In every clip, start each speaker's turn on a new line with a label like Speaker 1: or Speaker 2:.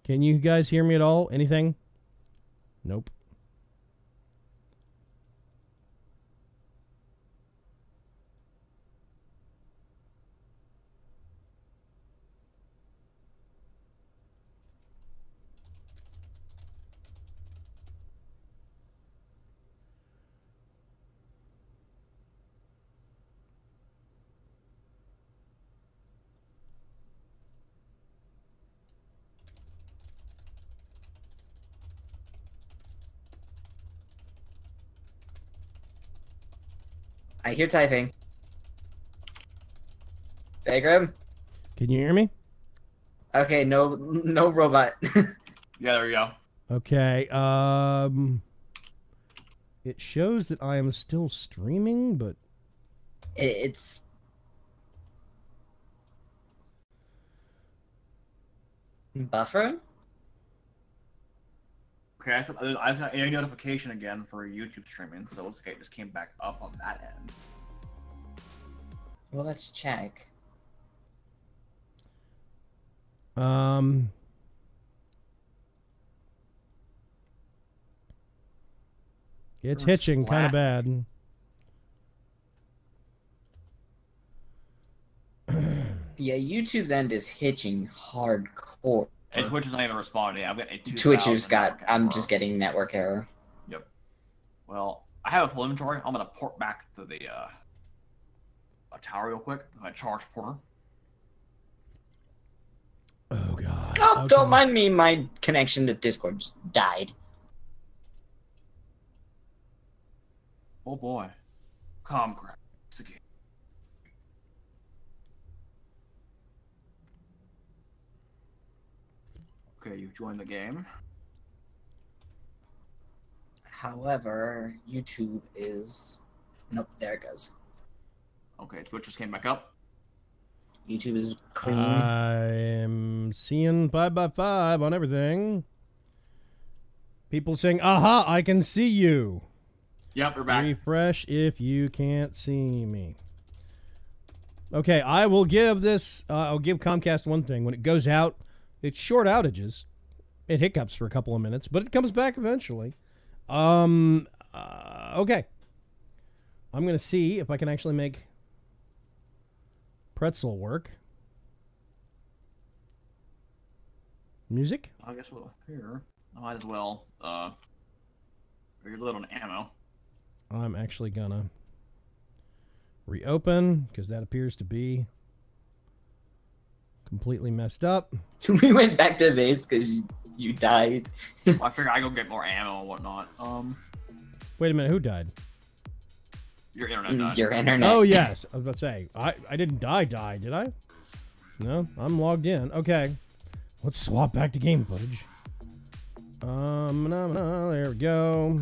Speaker 1: Can you guys hear me at all? Anything? Nope.
Speaker 2: I hear typing. Vaygrim?
Speaker 1: Can you hear me?
Speaker 2: Okay, no robot.
Speaker 3: Yeah, there we go.
Speaker 1: Okay. It shows that I am still streaming, but
Speaker 2: It's... Buffer?
Speaker 3: Okay, I just got a notification again for YouTube streaming, so it's okay. It just came back up on that end.
Speaker 2: Well, let's check.
Speaker 1: It's hitching kind of bad.
Speaker 2: Yeah, YouTube's end is hitching hardcore.
Speaker 3: And Twitch is not even responding. I've got a 2000
Speaker 2: Twitcher's got...
Speaker 3: network
Speaker 2: I'm
Speaker 3: error.
Speaker 2: just getting network error.
Speaker 3: Yep. Well, I have a full inventory. I'm gonna port back to the a tower real quick. My charge porter.
Speaker 1: Oh god.
Speaker 2: Oh,
Speaker 1: Okay.
Speaker 2: don't mind me. My connection to Discord just died.
Speaker 3: Oh boy. Comcraft. It's a game. Okay, you joined the game.
Speaker 2: However, YouTube is... Nope, there it goes.
Speaker 3: Okay, Twitch just came back up.
Speaker 2: YouTube is clean.
Speaker 1: I'm seeing 5x5 on everything. People saying, aha, I can see you.
Speaker 3: Yep, we're back.
Speaker 1: Refresh if you can't see me. Okay, I will give this, I'll give Comcast one thing. When it goes out, it's short outages. It hiccups for a couple of minutes, but it comes back eventually. Okay. I'm going to see if I can actually make Pretzel work. Music?
Speaker 3: I guess we'll here. I might as well figure a little on ammo.
Speaker 1: I'm actually gonna reopen because that appears to be completely messed up.
Speaker 2: We went back to base because you died.
Speaker 3: Well, I figure I go get more ammo and whatnot.
Speaker 1: Wait a minute, who died?
Speaker 3: Your internet died.
Speaker 2: Your internet.
Speaker 1: Oh yes, I was about to say I didn't die, did I? No, I'm logged in. Okay, let's swap back to game footage. There we go.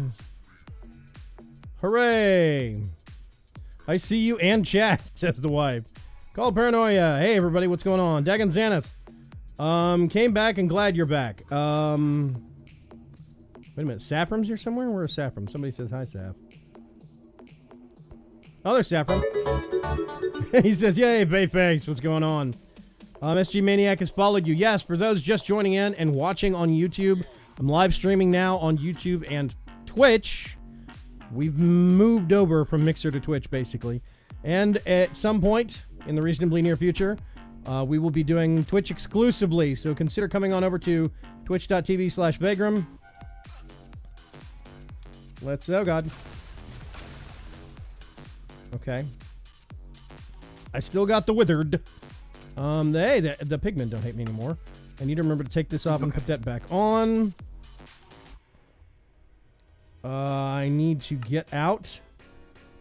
Speaker 1: Hooray! I see you and chat, says the wife. Call Paranoia. Hey everybody, what's going on? Dagon Xanath. Came back and glad you're back. Wait a minute, Saffron's here somewhere? Where's Saffron? Somebody says hi, Saff. Oh, there's Saffron. He says, yay, Bayface, what's going on? SG Maniac has followed you. Yes, for those just joining in and watching on YouTube, I'm live streaming now on YouTube and Twitch. We've moved over from Mixer to Twitch, basically. And at some point in the reasonably near future, we will be doing Twitch exclusively. So consider coming on over to twitch.tv/Vaygrim. Let's, oh God. Okay. I still got the withered. Hey, the pigmen don't hate me anymore. I need to remember to take this off and put that back on. I need to get out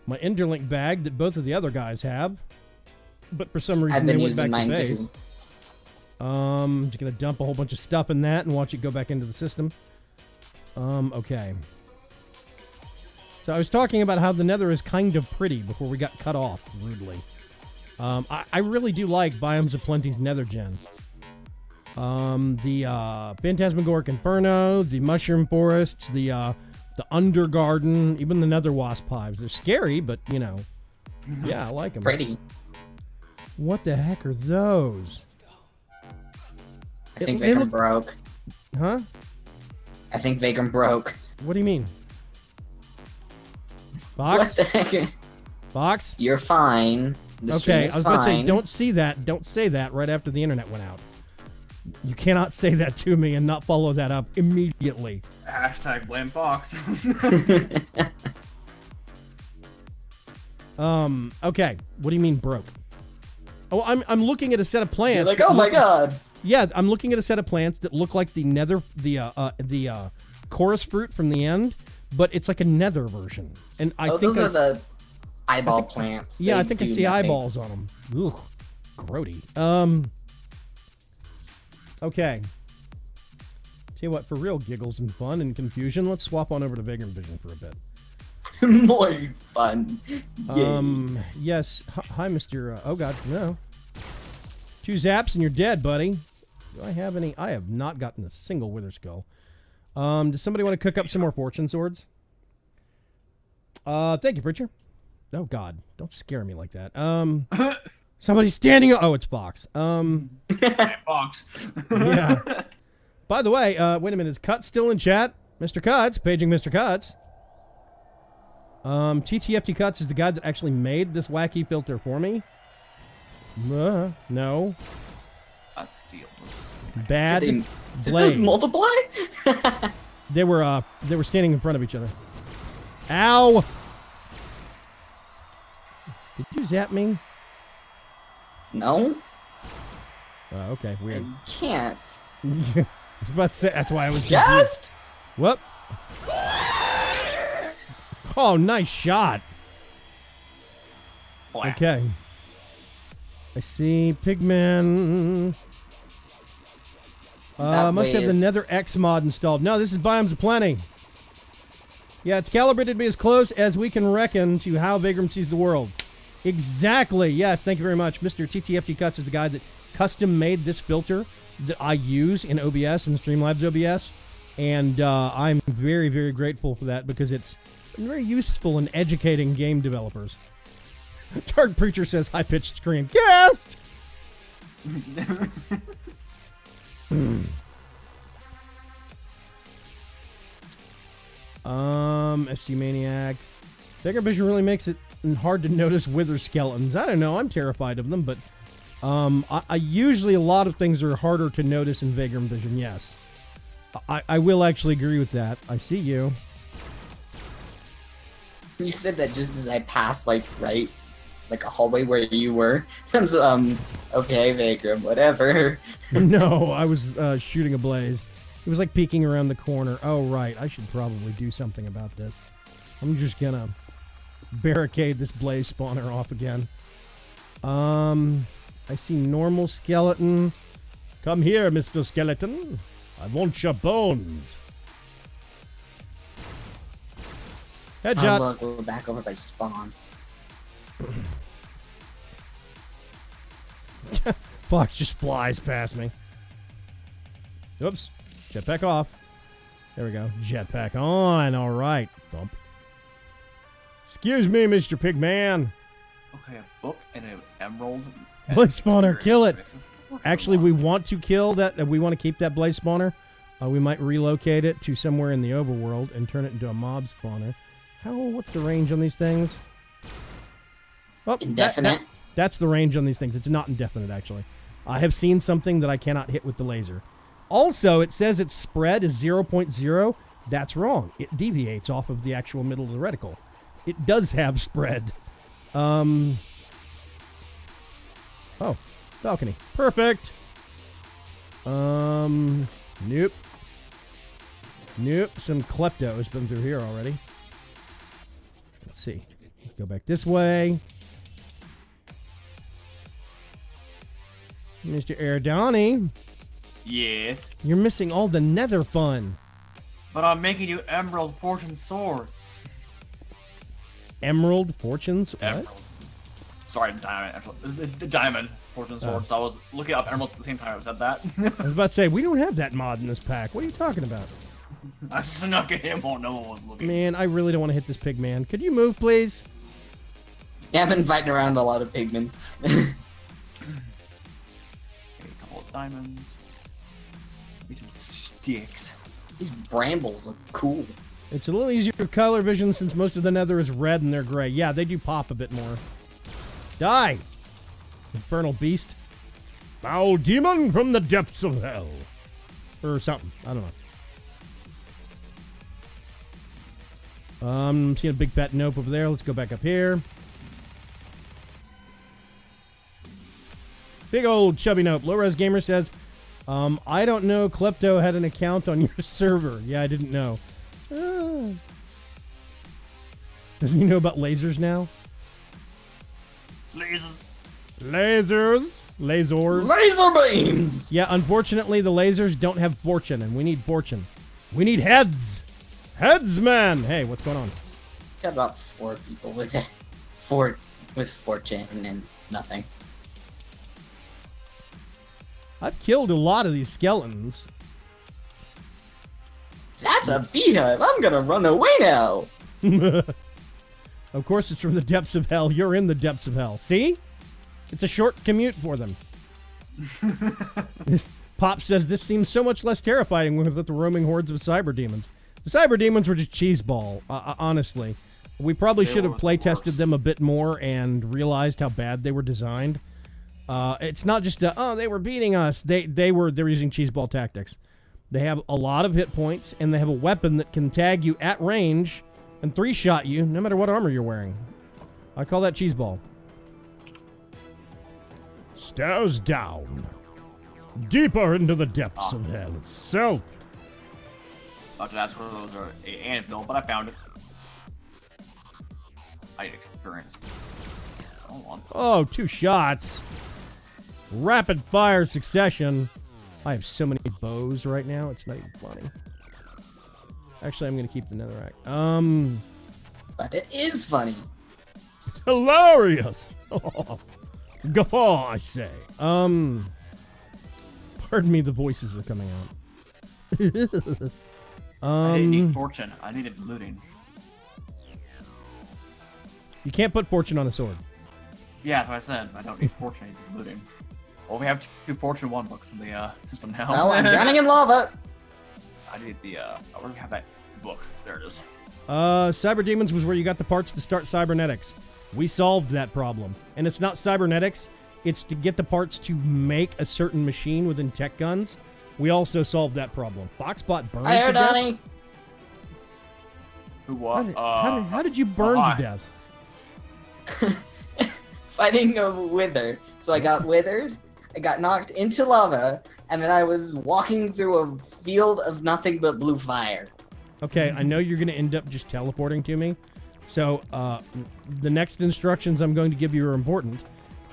Speaker 1: my Enderlink bag that both of the other guys have. But for some reason they went back to base. Just gonna dump a whole bunch of stuff in that and watch it go back into the system. Okay. So I was talking about how the Nether is kind of pretty before we got cut off rudely. I really do like Biomes of Plenty's Nether Gen. The Phantasmagoric Inferno, the Mushroom Forests, the Undergarden, even the Nether Wasp Hives. They're scary, but, you know, yeah, I like them.
Speaker 2: Pretty.
Speaker 1: What the heck are those?
Speaker 2: I think they broke.
Speaker 1: Huh?
Speaker 2: I think Vaygrim broke.
Speaker 1: What do you mean? Fox?
Speaker 2: What the heck?
Speaker 1: Fox?
Speaker 2: You're fine. The stream
Speaker 1: Okay,
Speaker 2: is
Speaker 1: I was about to say,
Speaker 2: fine.
Speaker 1: don't say that right after the internet went out. You cannot say that to me and not follow that up immediately.
Speaker 3: Hashtag blame Fox.
Speaker 1: Okay. What do you mean broke? Oh, I'm looking at a set of plants.
Speaker 2: You're like, oh my god.
Speaker 1: Yeah, I'm looking at a set of plants that look like the chorus fruit from the end, but it's like a nether version. And I think
Speaker 2: those are the eyeball plants.
Speaker 1: Yeah,
Speaker 2: They
Speaker 1: I think I
Speaker 2: do
Speaker 1: see
Speaker 2: nothing.
Speaker 1: eyeballs on them. Ugh, grody. Okay. Tell you what, for real giggles and fun and confusion, let's swap on over to Vaygrim Vision for a bit.
Speaker 2: More fun.
Speaker 1: Yes. Hi, Mr. Oh God, no. 2 zaps and you're dead, buddy. Do I have any? I have not gotten a single Wither Skull. Does somebody want to cook up some more Fortune Swords? Thank you, Preacher. Oh God, don't scare me like that. Somebody's standing. Oh, it's Fox.
Speaker 3: Fox.
Speaker 1: Yeah. By the way, wait a minute. Is Cuts still in chat? Mr. Cuts, paging Mr. Cuts. TTFT Cuts is the guy that actually made this wacky filter for me. No.
Speaker 3: A steal.
Speaker 1: Bad
Speaker 2: Did
Speaker 1: blade.
Speaker 2: those multiply?
Speaker 1: They were standing in front of each other. Ow! Did you zap me?
Speaker 2: No,
Speaker 1: Okay, weird.
Speaker 2: I can't.
Speaker 1: I was about to say, that's why I was
Speaker 2: Just.
Speaker 1: Whoop. Oh, nice shot.
Speaker 3: Black.
Speaker 1: Okay. I see Pigman.
Speaker 2: That
Speaker 1: Must
Speaker 2: way
Speaker 1: have the
Speaker 2: is-
Speaker 1: Nether X mod installed. No, this is Biomes of Plenty. Yeah, it's calibrated to be as close as we can reckon to how Vaygrim sees the world. Exactly. Yes, thank you very much. Mr. TTFT Cuts is the guy that custom made this filter that I use in OBS and Streamlabs OBS. And I'm very, very grateful for that because it's very useful in educating game developers. Dark Preacher says high-pitched scream. Guest! SG Maniac. Vaygrim Vision really makes it hard to notice wither skeletons. I don't know. I'm terrified of them, but I usually a lot of things are harder to notice in Vaygrim Vision. Yes, I will actually agree with that. I see you.
Speaker 2: You said that just as I passed, like a hallway where you were. I was, okay, Vaygrim, whatever.
Speaker 1: No, I was shooting a blaze. It was like peeking around the corner. Oh, right. I should probably do something about this. I'm just gonna barricade this blaze spawner off again. I see normal skeleton. Come here, Mr. Skeleton. I want your bones. Headshot.
Speaker 2: Look, we're back over by spawn.
Speaker 1: Fox just flies past me. Oops. Jetpack off. There we go. Jetpack on. All right. Thump. Excuse me, Mr. Pigman.
Speaker 3: Okay, a book and an emerald.
Speaker 1: Blaze spawner, kill it. Actually, we want to kill that. We want to keep that blaze spawner. We might relocate it to somewhere in the overworld and turn it into a mob spawner. What's the range on these things? Oh,
Speaker 2: Indefinite.
Speaker 1: That's the range on these things. It's not indefinite, actually. I have seen something that I cannot hit with the laser. Also, it says its spread is 0.0. That's wrong. It deviates off of the actual middle of the reticle. It does have spread. Oh, balcony. Perfect. Nope. Nope. Some klepto has been through here already. Let's see. Go back this way. Mr. Erdani,
Speaker 3: Yes,
Speaker 1: you're missing all the nether fun.
Speaker 3: but I'm making you emerald fortune swords.
Speaker 1: Emerald fortunes? What?
Speaker 3: Emerald. Sorry, diamond. The diamond fortune swords. I was looking up emeralds at the same time I said that.
Speaker 1: I was about to say, we don't have that mod in this pack. What are you talking about?
Speaker 3: I snuck it in while no one was looking.
Speaker 1: Man, I really don't want to hit this pig man. Could you move, please?
Speaker 2: Yeah, I've been fighting around a lot of pigmen.
Speaker 3: Okay, a couple of diamonds. Need some dicks.
Speaker 2: These brambles look cool.
Speaker 1: It's a little easier to color vision since most of the nether is red and they're gray. Yeah, they do pop a bit more. Die! Infernal beast. Foul demon from the depths of hell. Or something. I don't know. I'm seeing a big fat nope over there. Let's go back up here. Big old chubby nope. Low-res gamer says, I don't know Klepto had an account on your server. Yeah, I didn't know. Doesn't he know about lasers now?
Speaker 3: Lasers.
Speaker 1: Lasers. Lasers.
Speaker 2: Laser beams!
Speaker 1: Yeah, unfortunately, the lasers don't have fortune, and we need fortune. We need heads. Heads, man. Hey, what's going on?
Speaker 2: Got about 4 people with it. 4 with fortune and nothing.
Speaker 1: I've killed a lot of these skeletons.
Speaker 2: That's a beehive. I'm gonna run away now.
Speaker 1: Of course, it's from the depths of hell. You're in the depths of hell. See? It's a short commute for them. Pop says, this seems so much less terrifying with the roaming hordes of cyber demons. The cyber demons were just cheeseball, honestly. We probably should have play-tested them a bit more and realized how bad they were designed. It's not just, they were beating us. They're using cheeseball tactics. They have a lot of hit points, and they have a weapon that can tag you at range and 3-shot you, no matter what armor you're wearing. I call that cheeseball. Stairs down. Deeper into the depths of hell itself.
Speaker 3: That's where those are an anvil, but I found it. I need experience. Hold on.
Speaker 1: Oh, 2 shots. Rapid fire succession. I have so many bows right now, it's not even funny. Actually, I'm going to keep the netherrack.
Speaker 2: But it is funny.
Speaker 1: Hilarious. Guffaw, I say. Pardon me, the voices are coming out.
Speaker 3: I didn't need fortune. I needed looting.
Speaker 1: You can't put fortune on a sword.
Speaker 3: Yeah, that's what I said. I don't need fortune. I need looting. Well, we have 2 Fortune 1 books in the system now.
Speaker 2: Well, I'm drowning in lava.
Speaker 3: I need the, where do we have that book? There it is.
Speaker 1: Cyber Demons was where you got the parts to start cybernetics. We solved that problem. And it's not cybernetics, it's to get the parts to make a certain machine within tech guns. We also solved that problem. Foxbot burned
Speaker 2: Hi,
Speaker 1: to death.
Speaker 2: Donnie.
Speaker 3: Who what?
Speaker 1: How did you burn to death?
Speaker 2: Fighting a wither. So I got withered, I got knocked into lava, and then I was walking through a field of nothing but blue fire.
Speaker 1: Okay, I know you're going to end up just teleporting to me. So, the next instructions I'm going to give you are important.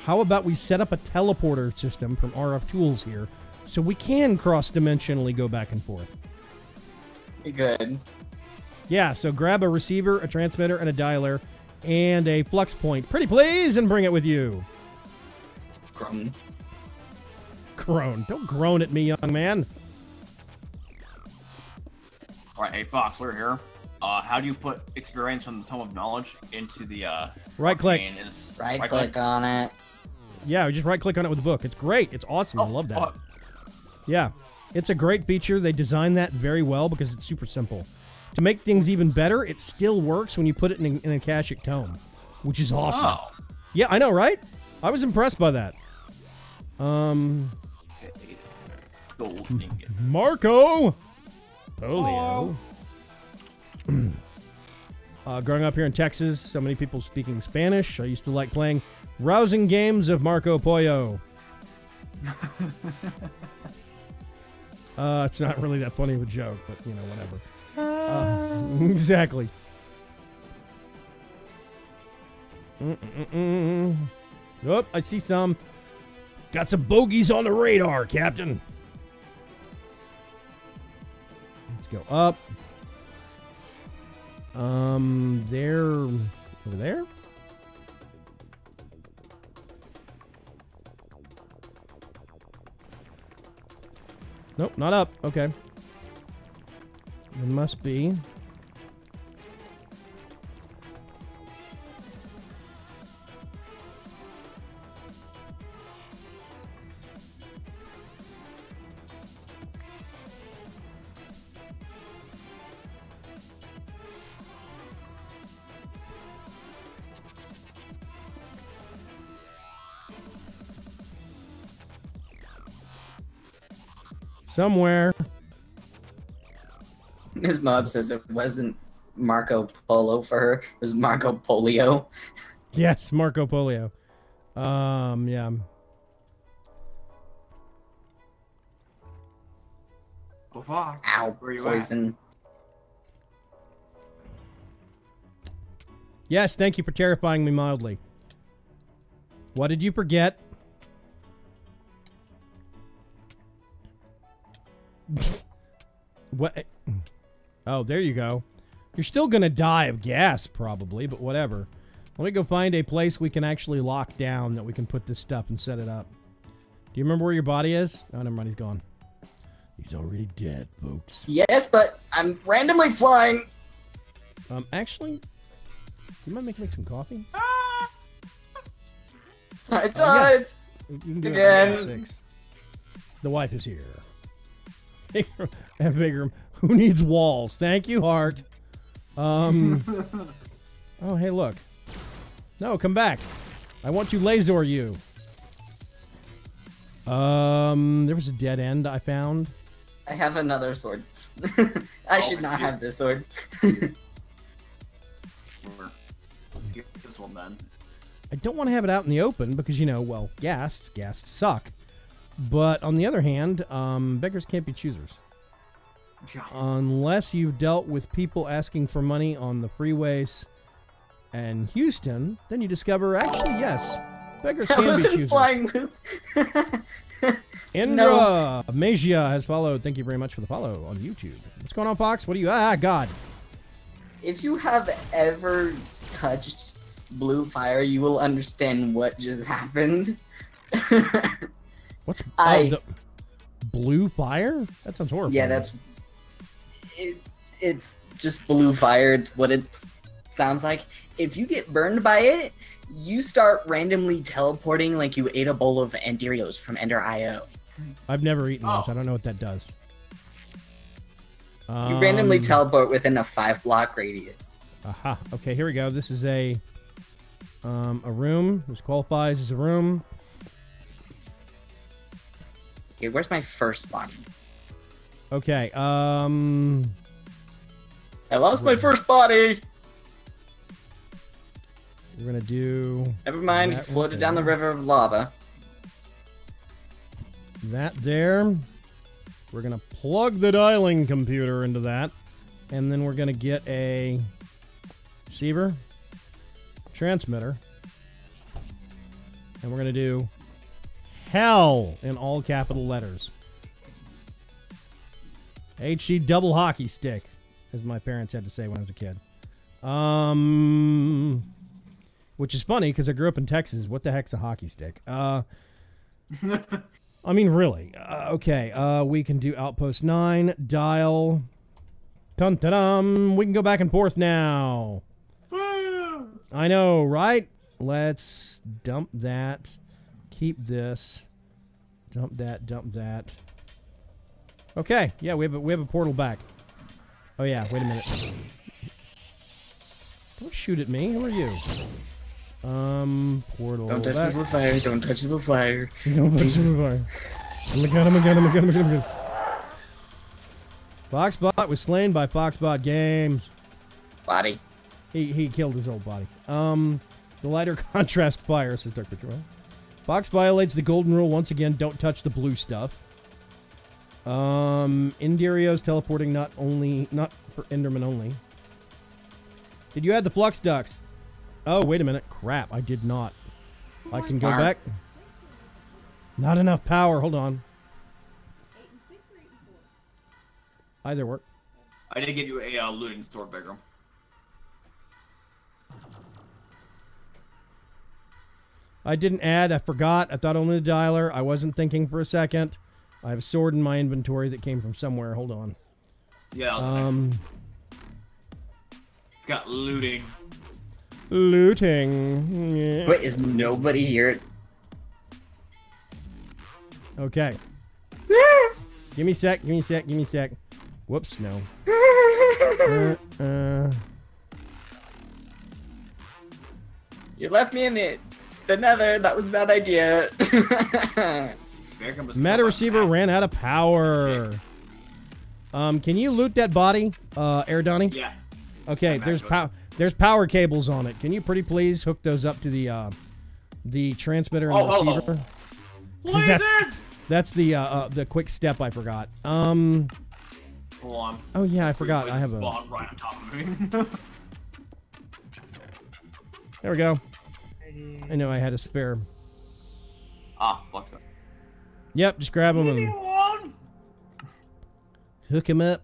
Speaker 1: How about we set up a teleporter system from RF Tools here so we can cross-dimensionally go back and forth?
Speaker 2: Good.
Speaker 1: Yeah, so grab a receiver, a transmitter, and a dialer, and a flux point. Pretty please, and bring it with you.
Speaker 2: Groan.
Speaker 1: Groan. Don't groan at me, young man.
Speaker 3: Alright, hey Fox, we're here. How do you put experience from the Tome of Knowledge into the,
Speaker 1: Right-click.
Speaker 2: Right-click on it.
Speaker 1: Yeah, just right-click on it with the book. It's great. It's awesome. I love that. Yeah, it's a great feature. They designed that very well because it's super simple. To make things even better, it still works when you put it in an Akashic Tome, which is awesome.
Speaker 3: Oh.
Speaker 1: Yeah, I know, right? I was impressed by that.
Speaker 3: Gold ingot.
Speaker 1: Marco! Polio. Growing up here in Texas, so many people speaking Spanish. I used to like playing rousing games of Marco Pollo. It's not really that funny of a joke, but, you know, whatever. Exactly. Oh, I see some. Got some bogeys on the radar, Captain. Let's go up. They're over there. Nope, not up. Okay. It must be. Somewhere.
Speaker 2: His mom says it wasn't Marco Polo for her. It was Marco Polio.
Speaker 1: Yes, Marco Polio. Yeah.
Speaker 3: Go far.
Speaker 2: Ow,
Speaker 3: Where you
Speaker 2: poison.
Speaker 1: Yes, thank you for terrifying me mildly. What did you forget? What? Oh, there you go. You're still gonna die of gas, probably, but whatever. Let me go find a place we can actually lock down that we can put this stuff and set it up. Do you remember where your body is? Oh, never mind, he's gone. He's already dead, folks.
Speaker 2: Yes, but I'm randomly flying.
Speaker 1: Actually, do you mind making me some coffee?
Speaker 2: I died.
Speaker 1: You can do
Speaker 2: Again.
Speaker 1: it at 6. The wife is here. And Vaygrim, who needs walls? Thank you, Heart. Oh, hey, look. No, come back. I want to laser you. There was a dead end I found.
Speaker 2: I have another sword. I should not have this sword.
Speaker 3: This one then.
Speaker 1: I don't want to have it out in the open because, you know, well, ghasts suck. But on the other hand, beggars can't be choosers.
Speaker 3: Yeah.
Speaker 1: Unless you've dealt with people asking for money on the freeways and Houston, then you discover, actually, yes, beggars
Speaker 2: I
Speaker 1: can be
Speaker 2: wasn't
Speaker 1: choosers.
Speaker 2: flying with.
Speaker 1: Indra Magia has followed. Thank you very much for the follow on YouTube. What's going on, Fox? What are you? Ah, God.
Speaker 2: If you have ever touched blue fire, you will understand what just happened.
Speaker 1: What's
Speaker 2: I-
Speaker 1: blue fire? That sounds horrible.
Speaker 2: Yeah, that's it's just blue fire. It's what it sounds like. If you get burned by it, you start randomly teleporting like you ate a bowl of Enderios from Ender IO.
Speaker 1: I've never eaten those.
Speaker 3: Oh.
Speaker 1: I don't know what that does.
Speaker 2: You randomly teleport within a 5-block radius.
Speaker 1: Aha. Okay, here we go. This is a room. This qualifies as a room.
Speaker 2: Okay, where's my first body?
Speaker 1: Okay.
Speaker 2: I lost my first body.
Speaker 1: We're gonna do
Speaker 2: Never mind,
Speaker 1: That
Speaker 2: floated
Speaker 1: one
Speaker 2: down the
Speaker 1: there.
Speaker 2: river of lava.
Speaker 1: that there. We're gonna plug the dialing computer into that, and then we're gonna get a receiver, transmitter, and we're gonna do hell in all capital letters. HE double hockey stick, as my parents had to say when I was a kid. Which is funny because I grew up in Texas. What the heck's a hockey stick? I mean, really. Okay, we can do Outpost 9, dial. Dun-dun-dum. We can go back and forth now.
Speaker 3: Woo!
Speaker 1: I know, right? Let's dump that. Keep this. Dump that, dump that. Okay, yeah, we have a portal back. Oh yeah, wait a minute. Don't shoot at me. Who are you? Portal.
Speaker 2: Don't touch
Speaker 1: back.
Speaker 2: the fire, don't touch the fire.
Speaker 1: Don't touch the fire. Oh my god, oh my god, oh my god, oh my god, oh my god. Foxbot was slain by Foxbot Games.
Speaker 2: Body.
Speaker 1: He killed his old body. The lighter contrast fire, says Dark Patrol. Fox violates the golden rule once again. Don't touch the blue stuff. Indirio's teleporting not for Enderman only. Did you add the flux ducts? Oh, wait a minute. Crap, I did not. I can go back. Not enough power. Hold on. Either work.
Speaker 3: I did give you a looting sword, Vaygrim.
Speaker 1: I didn't add. I forgot. I thought only the dialer. I wasn't thinking for a second. I have a sword in my inventory that came from somewhere. Hold on.
Speaker 3: Yeah. It's got looting.
Speaker 1: Looting. Yeah.
Speaker 2: Wait, is nobody here?
Speaker 1: Okay. Give me a sec. Give me a sec. Give me a sec. Whoops. No.
Speaker 2: You left me in the nether. That was a bad idea.
Speaker 3: Good Vaygrim was
Speaker 1: Meta
Speaker 3: killed by
Speaker 1: receiver
Speaker 3: Matt.
Speaker 1: ran out of power. Can you loot that body, Air Donnie?
Speaker 3: Yeah.
Speaker 1: Okay, there's power cables on it. Can you pretty please hook those up to the transmitter and the receiver? 'Cause that's the quick step I forgot.
Speaker 3: Hold on.
Speaker 1: Oh yeah, I forgot. I have
Speaker 3: spawn right on top of me.
Speaker 1: There we go. I know I had a spare.
Speaker 3: Blocked up.
Speaker 1: Yep, just grab him and hook him up.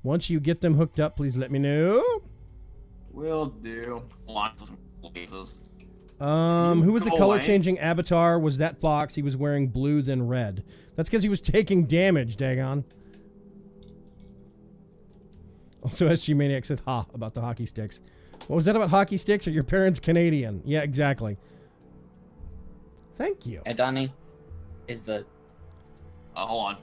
Speaker 1: Once you get them hooked up, please let me know.
Speaker 3: Will do. Who
Speaker 1: was the color-changing avatar? Was that Fox? He was wearing blue, then red. That's because he was taking damage, daggone. Also, SG Maniac said, ha, about the hockey sticks. What was that about hockey sticks? Are your parents Canadian? Yeah, exactly. Thank you.
Speaker 2: And Donnie is the...
Speaker 3: hold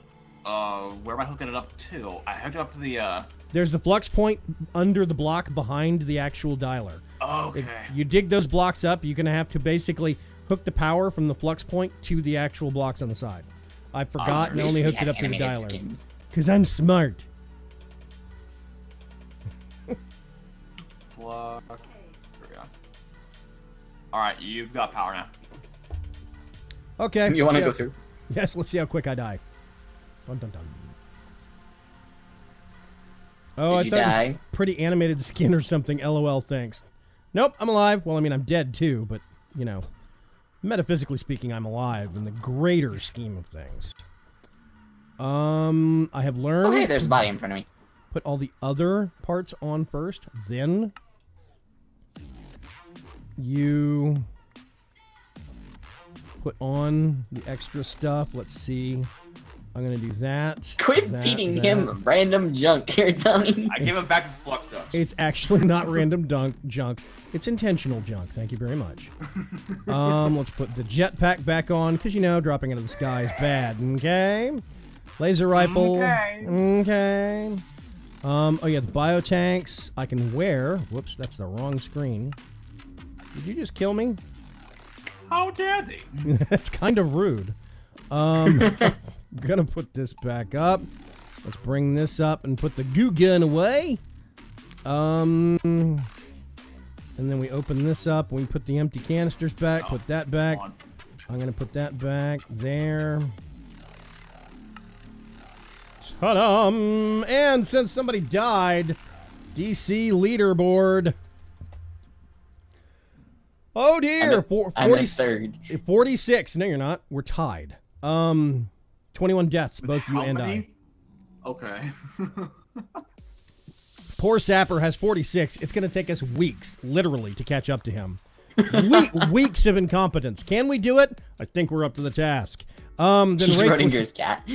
Speaker 3: on. Where am I hooking it up to? I hooked it up to the,
Speaker 1: There's the flux point under the block behind the actual dialer.
Speaker 3: Okay.
Speaker 1: If you dig those blocks up, you're going to have to basically hook the power from the flux point to the actual blocks on the side. I forgot and only hooked it up to the dialer. Because I'm smart.
Speaker 3: Plug. There we go. Alright, you've got power now.
Speaker 1: Okay.
Speaker 2: You want to go through?
Speaker 1: Yes, let's see how quick I die. Dun, dun, dun. Oh,
Speaker 2: Did
Speaker 1: I
Speaker 2: you
Speaker 1: thought
Speaker 2: die?
Speaker 1: it was pretty animated skin or something. LOL, thanks. Nope, I'm alive. Well, I mean, I'm dead too, but, you know, metaphysically speaking, I'm alive in the greater scheme of things. I have learned...
Speaker 2: Oh, hey, there's a body in front of me.
Speaker 1: Put all the other parts on first, then you put on the extra stuff. Let's see. I'm gonna do that.
Speaker 2: Quit feeding him random junk here, Donnie.
Speaker 3: I give him back his flux stuff.
Speaker 1: It's actually not random junk. It's intentional junk. Thank you very much. Let's put the jetpack back on, because, you know, dropping out of the sky is bad. Okay. Laser rifle. Okay. Oh yeah, the biotanks I can wear. Whoops, that's the wrong screen. Did you just kill me?
Speaker 3: How dare they?
Speaker 1: That's kind of rude. I'm gonna put this back up. Let's bring this up and put the goo gun away. And then we open this up. We put the empty canisters back. Put that back. I'm gonna put that back there. Ta-dum! And since somebody died, DC leaderboard. Oh dear!
Speaker 2: I'm in third.
Speaker 1: 46. No, you're not. We're tied. 21 deaths, both you and I.
Speaker 3: Okay.
Speaker 1: Poor Sapper has 46. It's going to take us weeks, literally, to catch up to him. Weeks of incompetence. Can we do it? I think we're up to the task. Then
Speaker 2: He's Schrodinger's cat.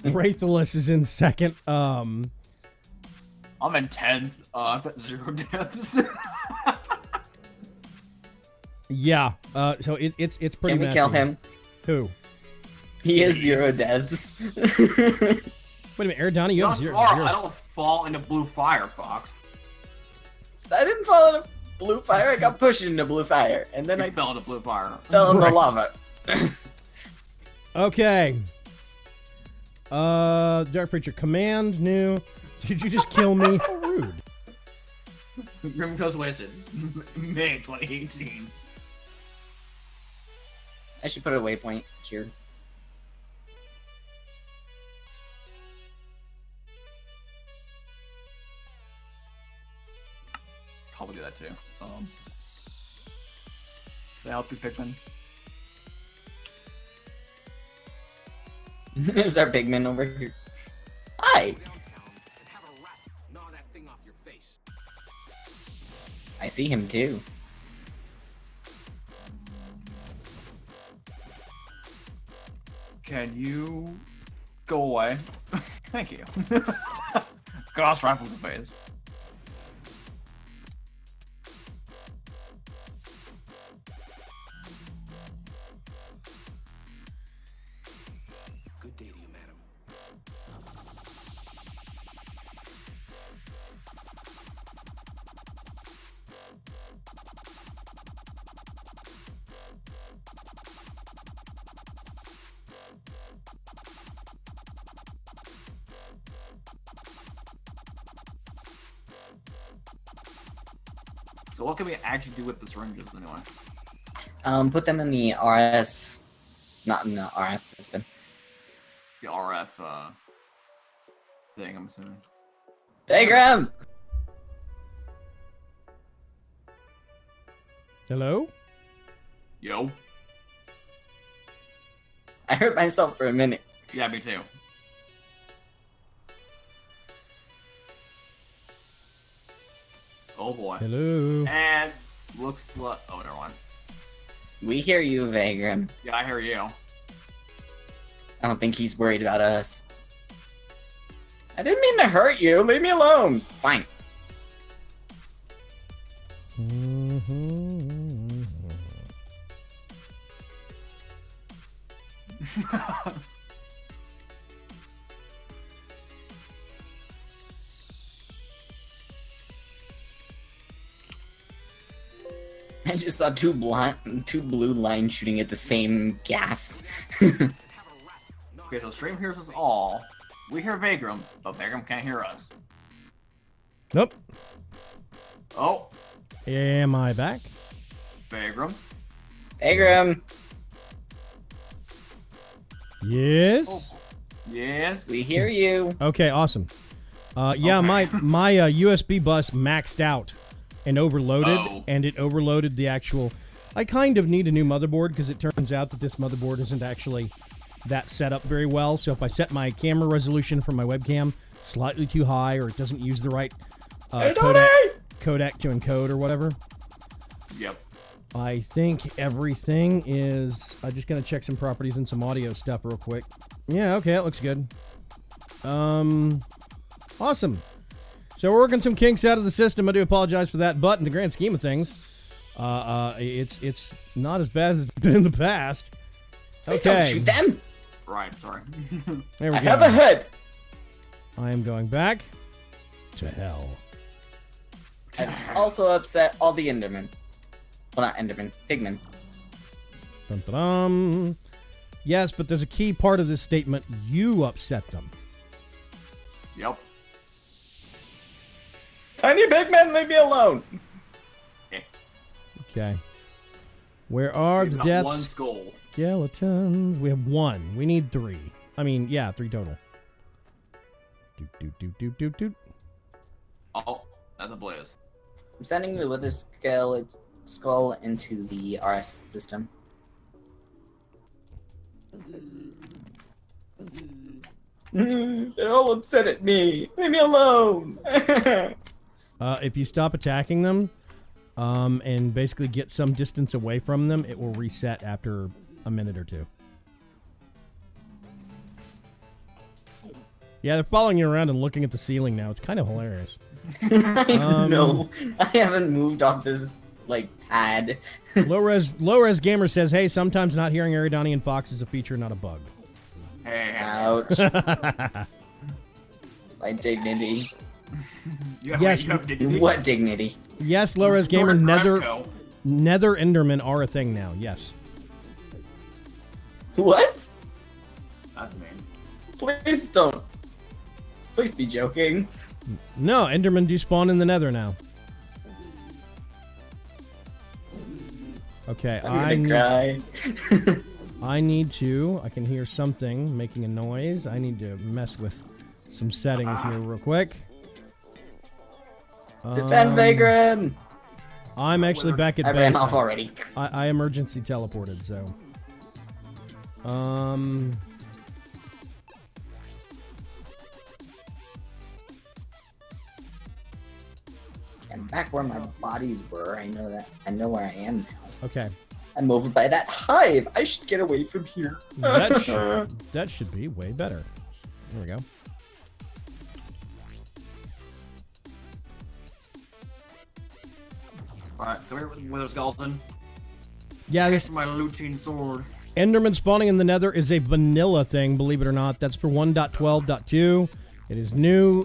Speaker 1: Wraithless is in second.
Speaker 3: I'm in 10th. I've got 0 deaths.
Speaker 1: Yeah. So it's pretty
Speaker 2: Can we
Speaker 1: messy.
Speaker 2: kill him?
Speaker 1: Who?
Speaker 2: He has 0 deaths.
Speaker 1: Wait a minute, Air Donnie, you have zero.
Speaker 3: I don't fall into blue fire, Fox.
Speaker 2: I didn't fall into blue fire. I got pushed into blue fire, and then I
Speaker 3: fell into blue fire.
Speaker 2: fell into lava.
Speaker 1: Okay. Dark Preacher, command new. Did you just kill me? How rude.
Speaker 3: GrimCo's wasted. May 2018.
Speaker 2: I should put a waypoint here.
Speaker 3: Probably do that too. Did I help you, Pikmin?
Speaker 2: Is our pigman over here? Hi. I see him too.
Speaker 3: Can you go away? Thank you. Gosh, rifle the face.
Speaker 4: Good day to you, madam.
Speaker 3: So what can we actually do with the syringes anyway?
Speaker 2: Put them in the RS, not in the RS system.
Speaker 3: The RF thing, I'm assuming.
Speaker 2: Vaygrim!
Speaker 1: Hello?
Speaker 3: Yo.
Speaker 2: I hurt myself for a minute.
Speaker 3: Yeah, me too. Oh boy.
Speaker 1: Hello?
Speaker 3: And looks like... Oh, never mind.
Speaker 2: We hear you, Vaygrim.
Speaker 3: Yeah, I hear you.
Speaker 2: I don't think he's worried about us. I didn't mean to hurt you. Leave me alone. Fine. I just saw two blue lines shooting at the same gas.
Speaker 3: Okay, so stream hears us all. We hear Vaygrim, but Vaygrim can't hear us.
Speaker 1: Nope.
Speaker 3: Oh,
Speaker 1: Am I back?
Speaker 3: Vaygrim.
Speaker 2: Vaygrim,
Speaker 1: Yes.
Speaker 3: Yes.
Speaker 2: we hear you.
Speaker 1: Okay, awesome. Yeah,
Speaker 3: Okay.
Speaker 1: my USB bus maxed out and overloaded,
Speaker 3: Oh.
Speaker 1: and it overloaded the actual... I kind of need a new motherboard because it turns out that this motherboard isn't actually that set up very well. So if I set my camera resolution for my webcam slightly too high, or it doesn't use the right
Speaker 2: Hey,
Speaker 1: codec to encode or whatever,
Speaker 3: Yep.
Speaker 1: I think everything is... I'm just going to check some properties and some audio stuff real quick. Yeah, okay, that looks good. Awesome. So we're working some kinks out of the system. I do apologize for that, but in the grand scheme of things, it's not as bad as it's been in the past.
Speaker 2: Please don't shoot them.
Speaker 3: Right, sorry.
Speaker 1: There we
Speaker 2: I
Speaker 1: go.
Speaker 2: have a head.
Speaker 1: I am going back to hell.
Speaker 2: I've also upset all the Endermen. Well, not Endermen, Pigmen.
Speaker 1: Dun, dun, dun. Yes, but there's a key part of this statement. You upset them.
Speaker 3: Yep.
Speaker 2: Tiny Pigmen, leave me alone.
Speaker 1: Okay. Where are
Speaker 3: We've
Speaker 1: the
Speaker 3: got
Speaker 1: deaths?
Speaker 3: one skull.
Speaker 1: Skeletons. We have one. We need 3. I mean, yeah, 3 total. Doot, doot, doot, doot, doot, doot.
Speaker 3: Oh, that's a blaze.
Speaker 2: I'm sending the wither skull into the RS system. They're all upset at me. Leave me alone.
Speaker 1: If you stop attacking them, and basically get some distance away from them, it will reset after a minute or 2. Yeah, they're following you around and looking at the ceiling now. It's kind of hilarious.
Speaker 2: No, I haven't moved off this like pad.
Speaker 1: Low-res Gamer says, hey, sometimes not hearing Eridanian Fox is a feature, not a bug.
Speaker 3: Hey.
Speaker 2: Ouch. My dignity.
Speaker 1: Yes.
Speaker 3: You have dignity?
Speaker 2: What dignity?
Speaker 1: Yes, Low-res Gamer,
Speaker 3: You're
Speaker 1: nether
Speaker 3: GrimCo.
Speaker 1: Endermen are a thing now, yes.
Speaker 2: What?
Speaker 3: That's mean.
Speaker 2: Please don't. Please be joking.
Speaker 1: No, Endermen do spawn in the nether now. Okay,
Speaker 2: I'm gonna cry.
Speaker 1: I need to... I can hear something making a noise. I need to mess with some settings here real quick.
Speaker 2: Defend Vaygrim!
Speaker 1: I'm actually back at
Speaker 2: I ran
Speaker 1: base.
Speaker 2: off already.
Speaker 1: I emergency teleported, so...
Speaker 2: I'm back where my bodies were. I know that. I know where I am now.
Speaker 1: Okay.
Speaker 2: I'm over by that hive. I should get away from here.
Speaker 1: That should be way better. There we go.
Speaker 3: Alright, come here, Wither Skeleton.
Speaker 1: Yeah,
Speaker 3: This
Speaker 1: this
Speaker 3: is my luching sword.
Speaker 1: Enderman spawning in the nether is a vanilla thing, believe it or not. That's for 1.12.2. It is new.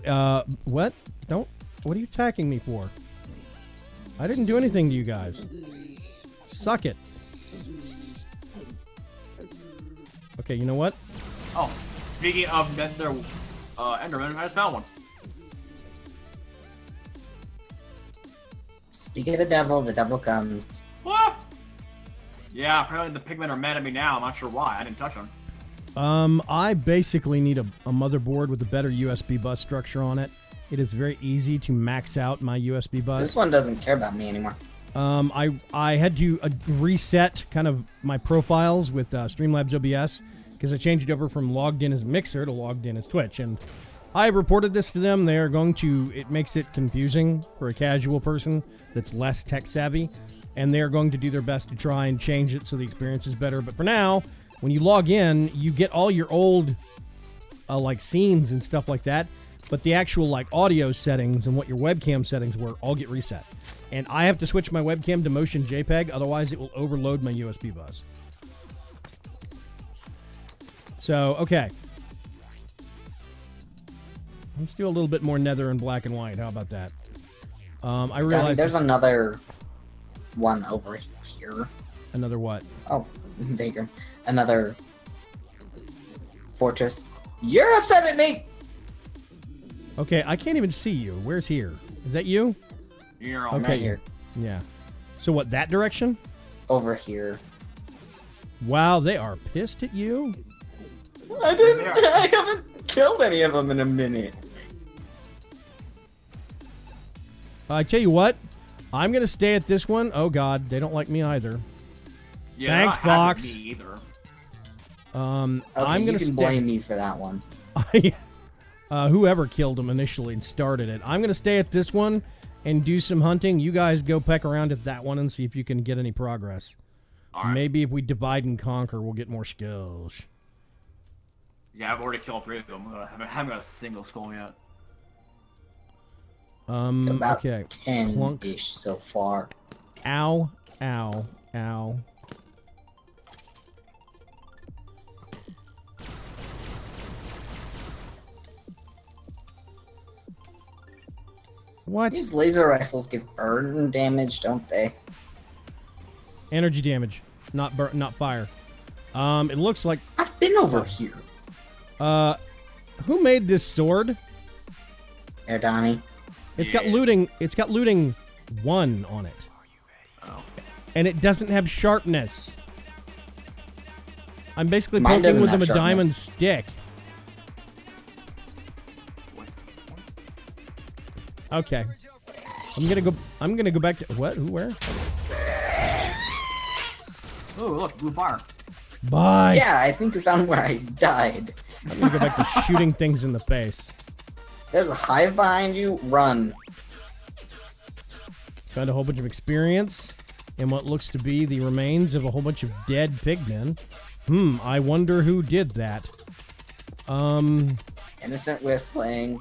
Speaker 1: What? Don't. What are you attacking me for? I didn't do anything to you guys. Suck it. Okay, you know what?
Speaker 3: Oh, speaking of Nether Enderman, I just found one.
Speaker 2: Speak of the devil comes.
Speaker 3: What? Yeah, apparently the pigmen are mad at me now. I'm not sure why. I didn't touch them.
Speaker 1: I basically need a motherboard with a better USB bus structure on it. It is very easy to max out my USB bus.
Speaker 2: This one doesn't care about me anymore.
Speaker 1: I had to reset kind of my profiles with Streamlabs OBS because I changed it over from logged in as Mixer to logged in as Twitch. And I reported this to them. They are going to, it makes it confusing for a casual person that's less tech savvy. And they're going to do their best to try and change it so the experience is better. But for now, when you log in, you get all your old like scenes and stuff like that. But the actual like audio settings and what your webcam settings were all get reset. And I have to switch my webcam to motion JPEG, otherwise it will overload my USB bus. So, okay. Let's do a little bit more nether and black and white. How about that? I realize
Speaker 2: there's another one over here.
Speaker 1: Another what?
Speaker 2: Oh, Vaygrim. Another fortress. You're upset at me!
Speaker 1: Okay, I can't even see you. Where's here? Is that you?
Speaker 3: You're all
Speaker 1: okay,
Speaker 2: right here.
Speaker 1: Yeah. So what, that direction?
Speaker 2: Over here.
Speaker 1: Wow, they are pissed at you?
Speaker 2: I haven't killed any of them in a minute.
Speaker 1: I tell you what, I'm going to stay at this one. Oh, God, they don't like me either.
Speaker 3: Yeah,
Speaker 1: thanks, Box.
Speaker 3: Me either.
Speaker 2: Okay,
Speaker 1: I'm going to
Speaker 2: you can blame me for that one.
Speaker 1: Whoever killed him initially and started it. I'm going to stay at this one and do some hunting. You guys go peck around at that one and see if you can get any progress.
Speaker 3: All right.
Speaker 1: Maybe if we divide and conquer, we'll get more skills.
Speaker 3: Yeah, I've already killed 3 of them. I haven't got a single skull yet.
Speaker 2: About
Speaker 1: okay.
Speaker 2: 10-ish so far.
Speaker 1: Ow, ow, ow. What?
Speaker 2: These laser rifles give burn damage, don't they?
Speaker 1: Energy damage, not fire. It looks like
Speaker 2: I've been over here.
Speaker 1: who made this sword?
Speaker 2: Erdani.
Speaker 1: It's got looting. It's got looting 1 on it.
Speaker 3: Oh.
Speaker 1: And it doesn't have sharpness. I'm basically
Speaker 2: Mine
Speaker 1: poking
Speaker 2: doesn't
Speaker 1: with
Speaker 2: have
Speaker 1: a
Speaker 2: sharpness.
Speaker 1: diamond stick. Okay. I'm gonna go back to what? Who? Where?
Speaker 3: Oh, look, blue fire.
Speaker 1: Bye.
Speaker 2: Yeah, I think we found where I died.
Speaker 1: I'm gonna go back to shooting things in the face.
Speaker 2: There's a hive behind you. Run.
Speaker 1: Found a whole bunch of experience and what looks to be the remains of a whole bunch of dead pigmen. I wonder who did that.
Speaker 2: Innocent whistling.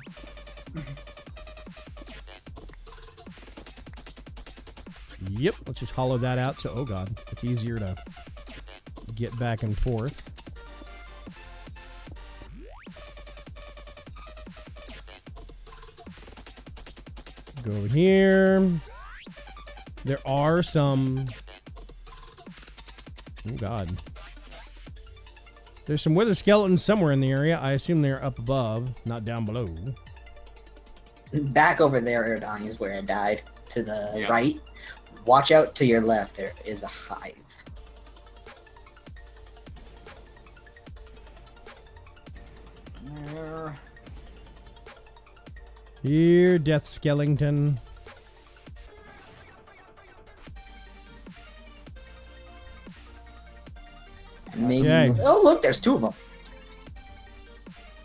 Speaker 1: Yep, let's just hollow that out. So, oh god, it's easier to get back and forth. Go over here. There are some... Oh god. There's some wither skeletons somewhere in the area. I assume they're up above, not down below.
Speaker 2: Back over there, Erdani, is where I died. To the right. Watch out to your left. There is a hive.
Speaker 3: There.
Speaker 1: Here, death skeleton.
Speaker 2: Maybe.
Speaker 1: Okay.
Speaker 2: Oh, look, there's 2 of them.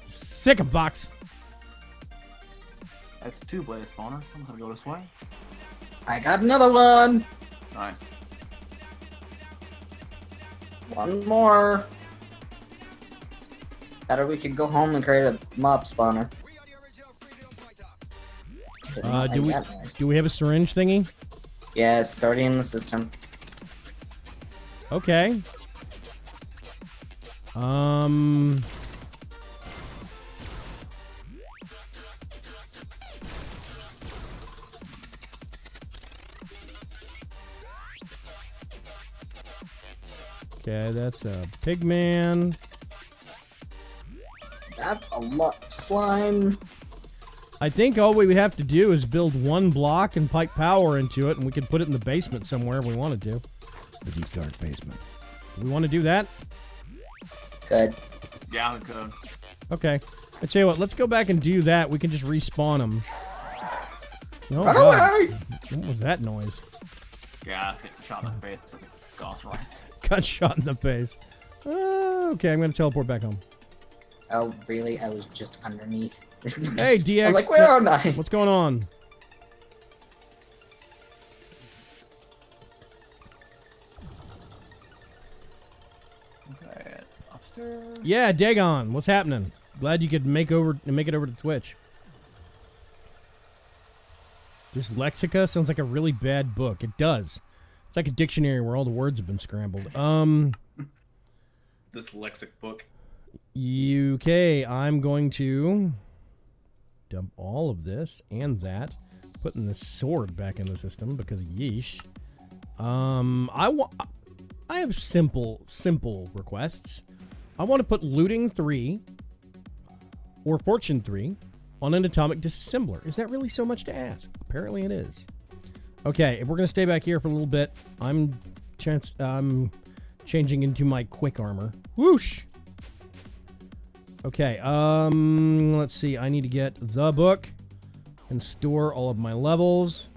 Speaker 1: Sick of box.
Speaker 3: That's 2 blade spawners. I'm gonna go this way.
Speaker 2: I got another one.
Speaker 3: Nice.
Speaker 2: One more. Better we could go home and create a mob spawner.
Speaker 1: Do we have a syringe thingy?
Speaker 2: Yeah, it's already in the system.
Speaker 1: Okay. Okay, that's a pigman.
Speaker 2: That's a lot of slime.
Speaker 1: I think all we would have to do is build one block and pipe power into it, and we could put it in the basement somewhere if we wanted to. The deep dark basement. Do we want to do that?
Speaker 2: Good.
Speaker 3: Yeah, I'm good.
Speaker 1: Okay. I tell you what, let's go back and do that. We can just respawn them. Oh,
Speaker 2: Run
Speaker 1: God.
Speaker 2: away!
Speaker 1: What was that noise?
Speaker 3: Yeah, I get shot in the face. Gosh, right.
Speaker 1: Got shot in the face. Okay, I'm going to teleport back home.
Speaker 2: Oh, really? I was just underneath.
Speaker 1: Hey, DX.
Speaker 2: I'm like, where am I?
Speaker 1: What's going on?
Speaker 3: Okay, upstairs.
Speaker 1: Yeah, Dagon. What's happening? Glad you could make it over to Twitch. This Lexica sounds like a really bad book. It does. It's like a dictionary where all the words have been scrambled.
Speaker 3: Dyslexic book.
Speaker 1: UK, I'm going to dump all of this and that, putting the sword back in the system because yeesh. I have simple requests. I want to put looting 3 or fortune 3 on an atomic disassembler. Is that really so much to ask? Apparently it is. Okay, if we're going to stay back here for a little bit, I'm changing into my quick armor. Whoosh! Okay, let's see. I need to get the book and store all of my levels.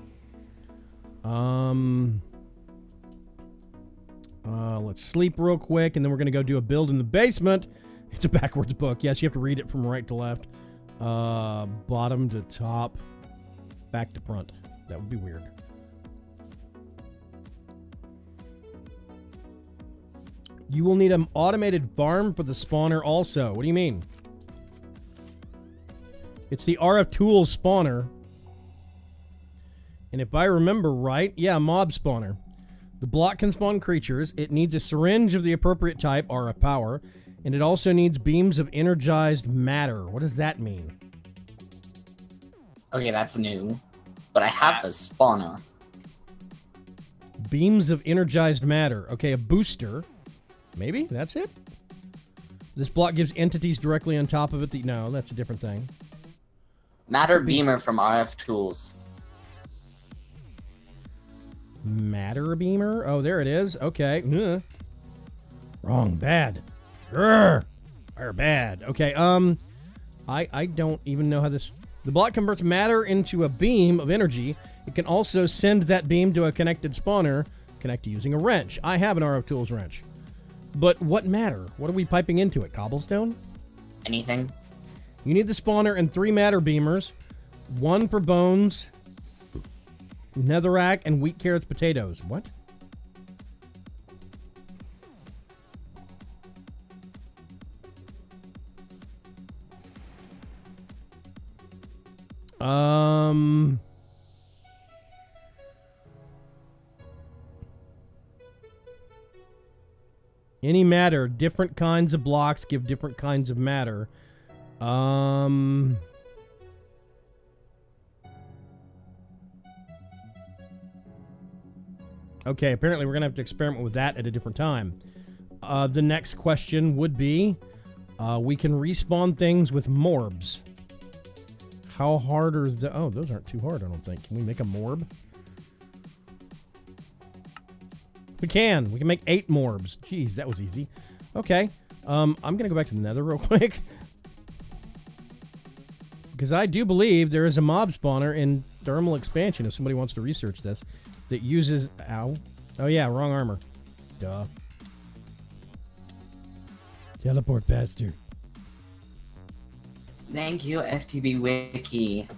Speaker 1: Let's sleep real quick, and then we're going to go do a build in the basement. It's a backwards book. Yes, you have to read it from right to left. Bottom to top, back to front. That would be weird. You will need an automated farm for the spawner also. What do you mean? It's the RF Tools spawner. And if I remember right, yeah, mob spawner. The block can spawn creatures. It needs a syringe of the appropriate type, RF power. And it also needs beams of energized matter. What does that mean?
Speaker 2: Okay, that's new. But I have the spawner.
Speaker 1: Beams of energized matter. Okay, a booster. Maybe? That's it? This block gives entities directly on top of it. No, that's a different thing.
Speaker 2: Matter beamer from RF Tools.
Speaker 1: Matter beamer? Oh, there it is. Okay. Wrong. Bad. Or bad. Okay, I don't even know how this... The block converts matter into a beam of energy. It can also send that beam to a connected spawner. Connect using a wrench. I have an RF Tools wrench. But what matter? What are we piping into it? Cobblestone?
Speaker 2: Anything?
Speaker 1: You need the spawner and 3 matter beamers. 1 for bones, netherrack, and wheat, carrots, potatoes. What? Any matter. Different kinds of blocks give different kinds of matter. Okay, apparently we're going to have to experiment with that at a different time. The next question would be, we can respawn things with morbs. How hard are the... Oh, those aren't too hard, I don't think. Can we make a morb? We can. We can make 8 morbs. Jeez, that was easy. Okay. I'm going to go back to the nether real quick. Because I do believe there is a mob spawner in thermal expansion, if somebody wants to research this, that uses... Ow. Oh, yeah, wrong armor. Duh. Teleport faster.
Speaker 2: Thank you, FTB Wiki.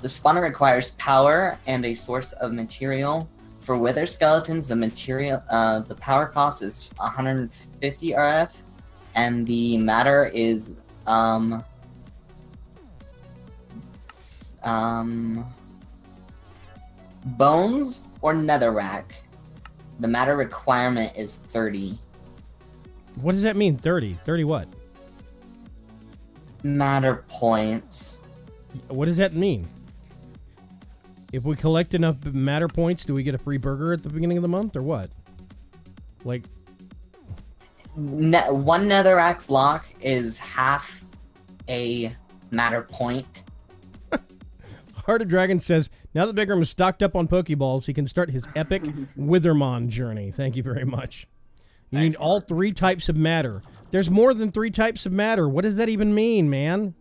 Speaker 2: The spawner requires power and a source of material. For wither skeletons, the power cost is 150 RF, and the matter is bones or netherrack. The matter requirement is 30.
Speaker 1: What does that mean, 30? 30 what?
Speaker 2: Matter points.
Speaker 1: What does that mean? If we collect enough matter points, do we get a free burger at the beginning of the month, or what? Like...
Speaker 2: One netherrack block is half a matter point.
Speaker 1: Hearted Dragon says, now that Vaygrim is stocked up on Pokeballs, he can start his epic Withermon journey. Thank you very much. You need all 3 types of matter. There's more than 3 types of matter. What does that even mean, man?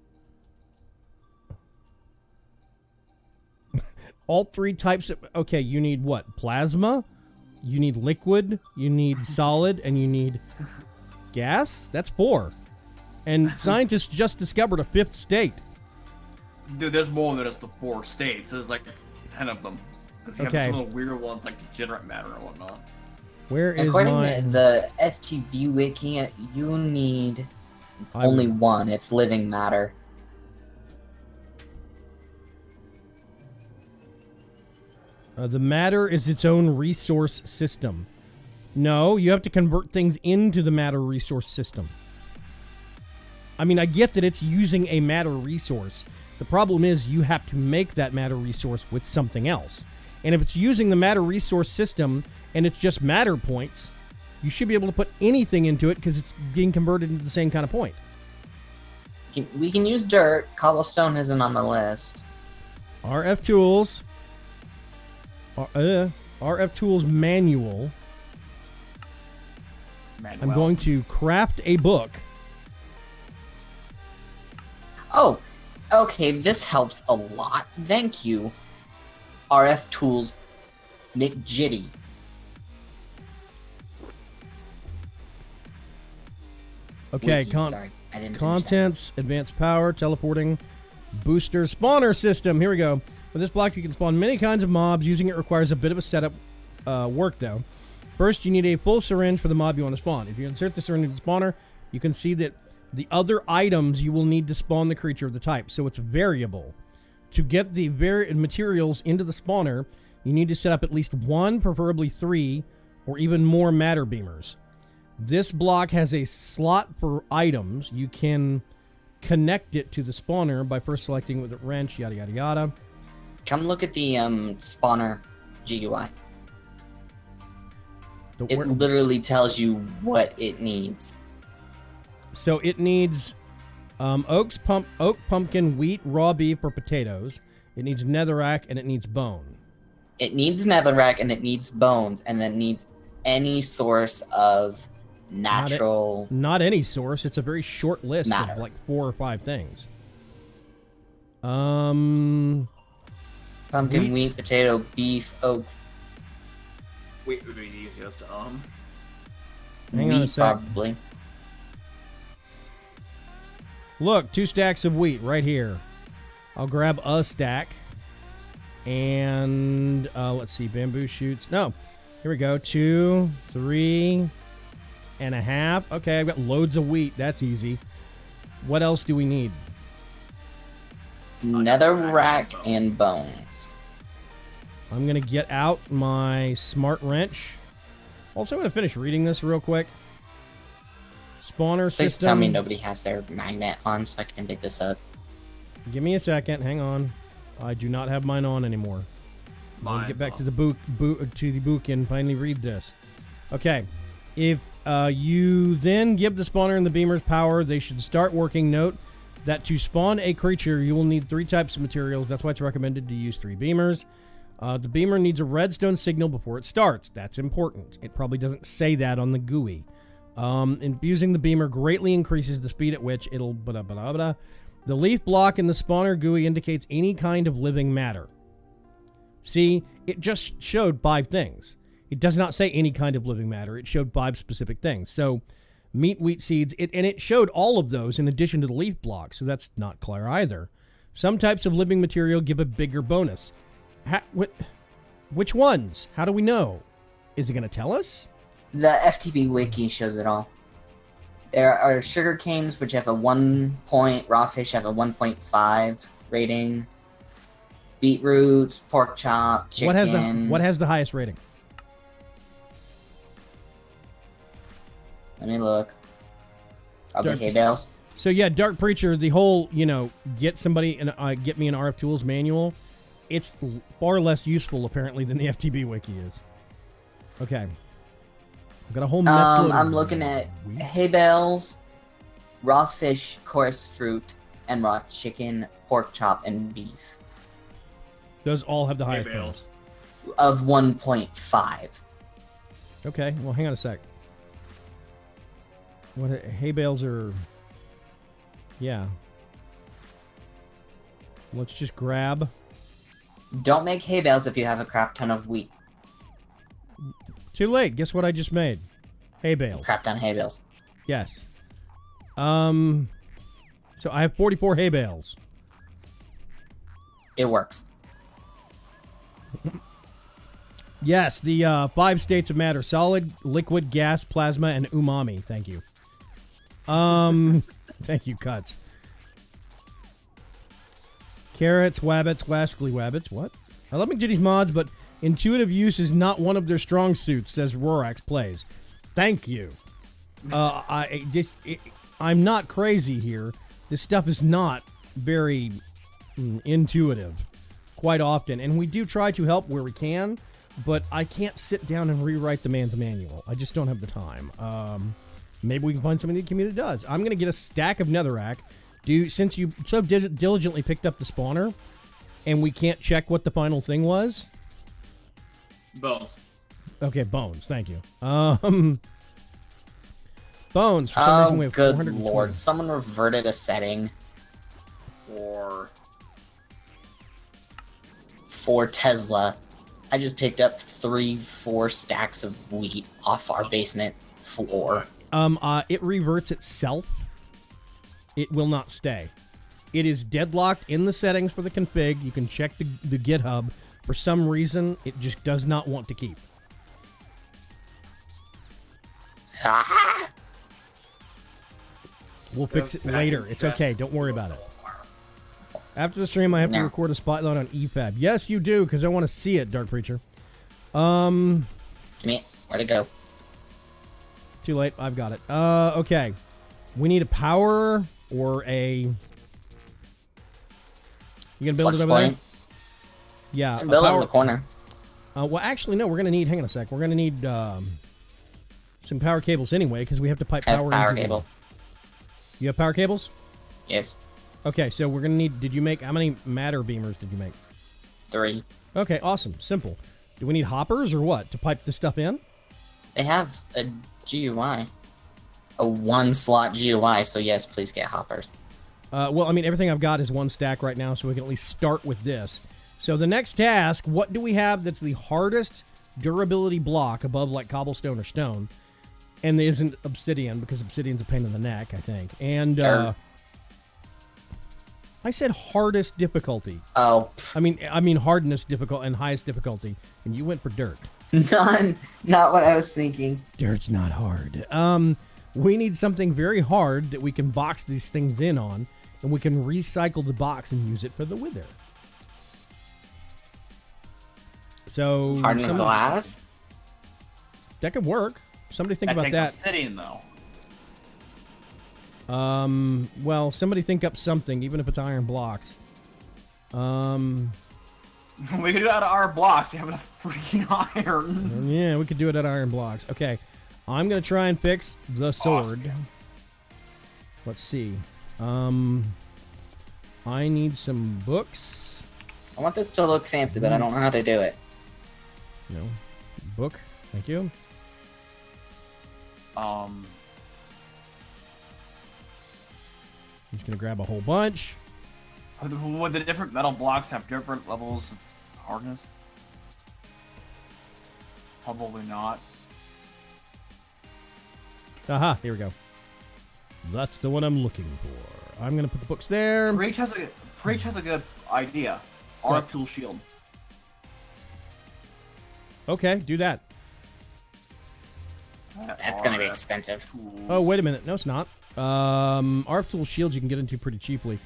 Speaker 1: All 3 types of... Okay, you need what? Plasma? You need liquid, you need solid, and you need gas? That's 4. And scientists just discovered a 5th state.
Speaker 3: Dude, there's more than just the 4 states. There's like 10 of them. You
Speaker 1: Okay.
Speaker 3: have some little weird ones like degenerate matter and whatnot.
Speaker 1: Where is
Speaker 2: According
Speaker 1: my...
Speaker 2: to the FTB wiki, you need only 1. It's living matter.
Speaker 1: The matter is its own resource system. No, you have to convert things into the matter resource system. I mean, I get that it's using a matter resource. The problem is you have to make that matter resource with something else. And if it's using the matter resource system and it's just matter points, you should be able to put anything into it because it's being converted into the same kind of point.
Speaker 2: We can use dirt. Cobblestone isn't on the list.
Speaker 1: RF Tools. RF Tools Manual. I'm going to craft a book.
Speaker 2: Oh, okay, this helps a lot. Thank you. RF Tools McJitty.
Speaker 1: Okay,
Speaker 2: Wiki, sorry, I didn't
Speaker 1: contents, advanced power, teleporting, booster, spawner system. Here we go. With this block, you can spawn many kinds of mobs. Using it requires a bit of a setup work, though. First, you need a full syringe for the mob you want to spawn. If you insert the syringe into the spawner, you can see that the other items you will need to spawn the creature of the type. So it's variable. To get the materials into the spawner, you need to set up at least 1, preferably 3, or even more matter beamers. This block has a slot for items. You can connect it to the spawner by first selecting with a wrench, yada, yada, yada.
Speaker 2: Come look at the spawner GUI. It literally tells you what it needs.
Speaker 1: So it needs oak, pumpkin, wheat, raw beef, or potatoes. It needs netherrack, and it needs bone.
Speaker 2: It needs netherrack, and it needs bones, and then it needs any source of natural...
Speaker 1: Not any source. It's a very short list
Speaker 2: matter.
Speaker 1: of like 4 or 5 things.
Speaker 2: Pumpkin, wheat, potato, beef, oak.
Speaker 3: Wheat would be the easiest.
Speaker 1: Hang on a sec.
Speaker 2: Probably.
Speaker 1: Look, 2 stacks of wheat right here. I'll grab a stack. And let's see, bamboo shoots. No, here we go. 2, 3 and a half. Okay, I've got loads of wheat. That's easy. What else do we need?
Speaker 2: Netherrack and bones.
Speaker 1: I'm going to get out my smart wrench. Also, I'm going to finish reading this real quick. Spawner
Speaker 2: Please
Speaker 1: system.
Speaker 2: tell me nobody has their magnet on so I can pick this up.
Speaker 1: Give me a second. Hang on. I do not have mine on anymore. I'm going to get back to the book and finally read this. Okay. If you then give the spawner and the beamers power, they should start working. Note that to spawn a creature, you will need 3 types of materials. That's why it's recommended to use 3 beamers. The beamer needs a redstone signal before it starts. That's important. It probably doesn't say that on the GUI. Infusing the beamer greatly increases the speed at which it'll... The leaf block in the spawner GUI indicates any kind of living matter. See, it just showed 5 things. It does not say any kind of living matter. It showed 5 specific things. So, meat, wheat, seeds, and it showed all of those in addition to the leaf block, so that's not clear either. Some types of living material give a bigger bonus. Which ones? How do we know? Is it going to tell us?
Speaker 2: The FTB wiki shows it all. There are sugar canes, which have a 1 point, raw fish have a 1.5 rating, beetroots, pork chop, chicken.
Speaker 1: What has the highest rating?
Speaker 2: Let me look. Probably hay bales.
Speaker 1: So yeah, Dark Preacher, the whole, get somebody and get me an RF Tools manual, it's far less useful apparently than the FTB wiki is. Okay. I've got a whole mess load
Speaker 2: I'm looking at hay bales, raw fish, chorus fruit, and raw chicken, pork chop, and beef.
Speaker 1: Those all have the highest
Speaker 3: bales.
Speaker 1: bonus.
Speaker 2: Of 1.5.
Speaker 1: Okay, well, hang on a sec. What hay bales are? Yeah. Let's just grab.
Speaker 2: Don't make hay bales if you have a crap ton of wheat.
Speaker 1: Too late. Guess what I just made? Hay bales.
Speaker 2: Crap ton of hay bales.
Speaker 1: Yes. So I have 44 hay bales.
Speaker 2: It works.
Speaker 1: Yes, the 5 states of matter: solid, liquid, gas, plasma, and umami. Thank you. Thank you, Cuts. Carrots, wabbits, wascally wabbits. What? I love McJitty's mods, but intuitive use is not one of their strong suits, says Rorax Plays. Thank you. I'm not crazy here. This stuff is not very intuitive quite often, and we do try to help where we can, but I can't sit down and rewrite the man's manual. I just don't have the time. Maybe we can find somebody in the community that does. I'm going to get a stack of netherrack. Since you so diligently picked up the spawner, and we can't check what the final thing was.
Speaker 3: Bones.
Speaker 1: Okay, bones. Thank you. Bones. For some reason we have
Speaker 2: good
Speaker 1: 420.
Speaker 2: lord. Someone reverted a setting for Tesla. I just picked up 3-4 stacks of wheat off our basement floor.
Speaker 1: It reverts itself. It will not stay. It is deadlocked in the settings for the config. You can check the GitHub. For some reason, it just does not want to keep. We'll fix it later. It's okay. Don't worry about it. After the stream, I have to record a spotlight on EFAB. Yes, you do, because I want to see it, Dark Preacher.
Speaker 2: Come here. Where'd it go?
Speaker 1: Too late. I've got it. Okay. We need a power or a... You gonna build
Speaker 2: Flex
Speaker 1: it over there?
Speaker 2: point.
Speaker 1: Yeah.
Speaker 2: Build it in the corner.
Speaker 1: Well, actually, no. We're gonna need... Hang on a sec. We're gonna need some power cables anyway, because we have to pipe
Speaker 2: I have
Speaker 1: power
Speaker 2: power
Speaker 1: into
Speaker 2: cable.
Speaker 1: them. You have power cables?
Speaker 2: Yes.
Speaker 1: Okay, so we're gonna need... Did you make... How many matter beamers did you make?
Speaker 2: 3.
Speaker 1: Okay, awesome. Simple. Do we need hoppers or what to pipe this stuff in?
Speaker 2: They have a GUI. A 1-slot GUI, so yes, please get hoppers.
Speaker 1: Well, I mean, everything I've got is 1 stack right now, so we can at least start with this. So the next task, what do we have that's the hardest durability block above, like, cobblestone or stone? And it isn't obsidian, because obsidian's a pain in the neck, I think. And, I said hardest difficulty.
Speaker 2: Oh.
Speaker 1: I mean hardness difficult and highest difficulty. And you went for dirt.
Speaker 2: Not what I was thinking.
Speaker 1: Dirt's not hard. We need something very hard that we can box these things in on, and we can recycle the box and use it for the wither. So
Speaker 2: Hardened glass?
Speaker 1: That could work. Somebody think about that.
Speaker 3: Obsidian, though.
Speaker 1: Well, somebody think up something, even if it's iron blocks.
Speaker 3: We could do it out of our blocks. We have enough freaking iron.
Speaker 1: Yeah, we could do it at iron blocks. Okay, I'm gonna try and fix the sword. Awesome. Let's see. I need some books.
Speaker 2: I want this to look fancy, but I don't know how to do it.
Speaker 1: No. Book. Thank you. I'm just gonna grab a whole bunch.
Speaker 3: Would the different metal blocks have different levels of hardness? Probably not.
Speaker 1: Aha, here we go. That's the one I'm looking for. I'm gonna put the books there.
Speaker 3: Preach has a good idea. RF tool shield.
Speaker 1: Okay, do that.
Speaker 2: That's gonna be expensive.
Speaker 1: Oh, wait a minute. No, it's not. RF tool shields you can get into pretty cheaply.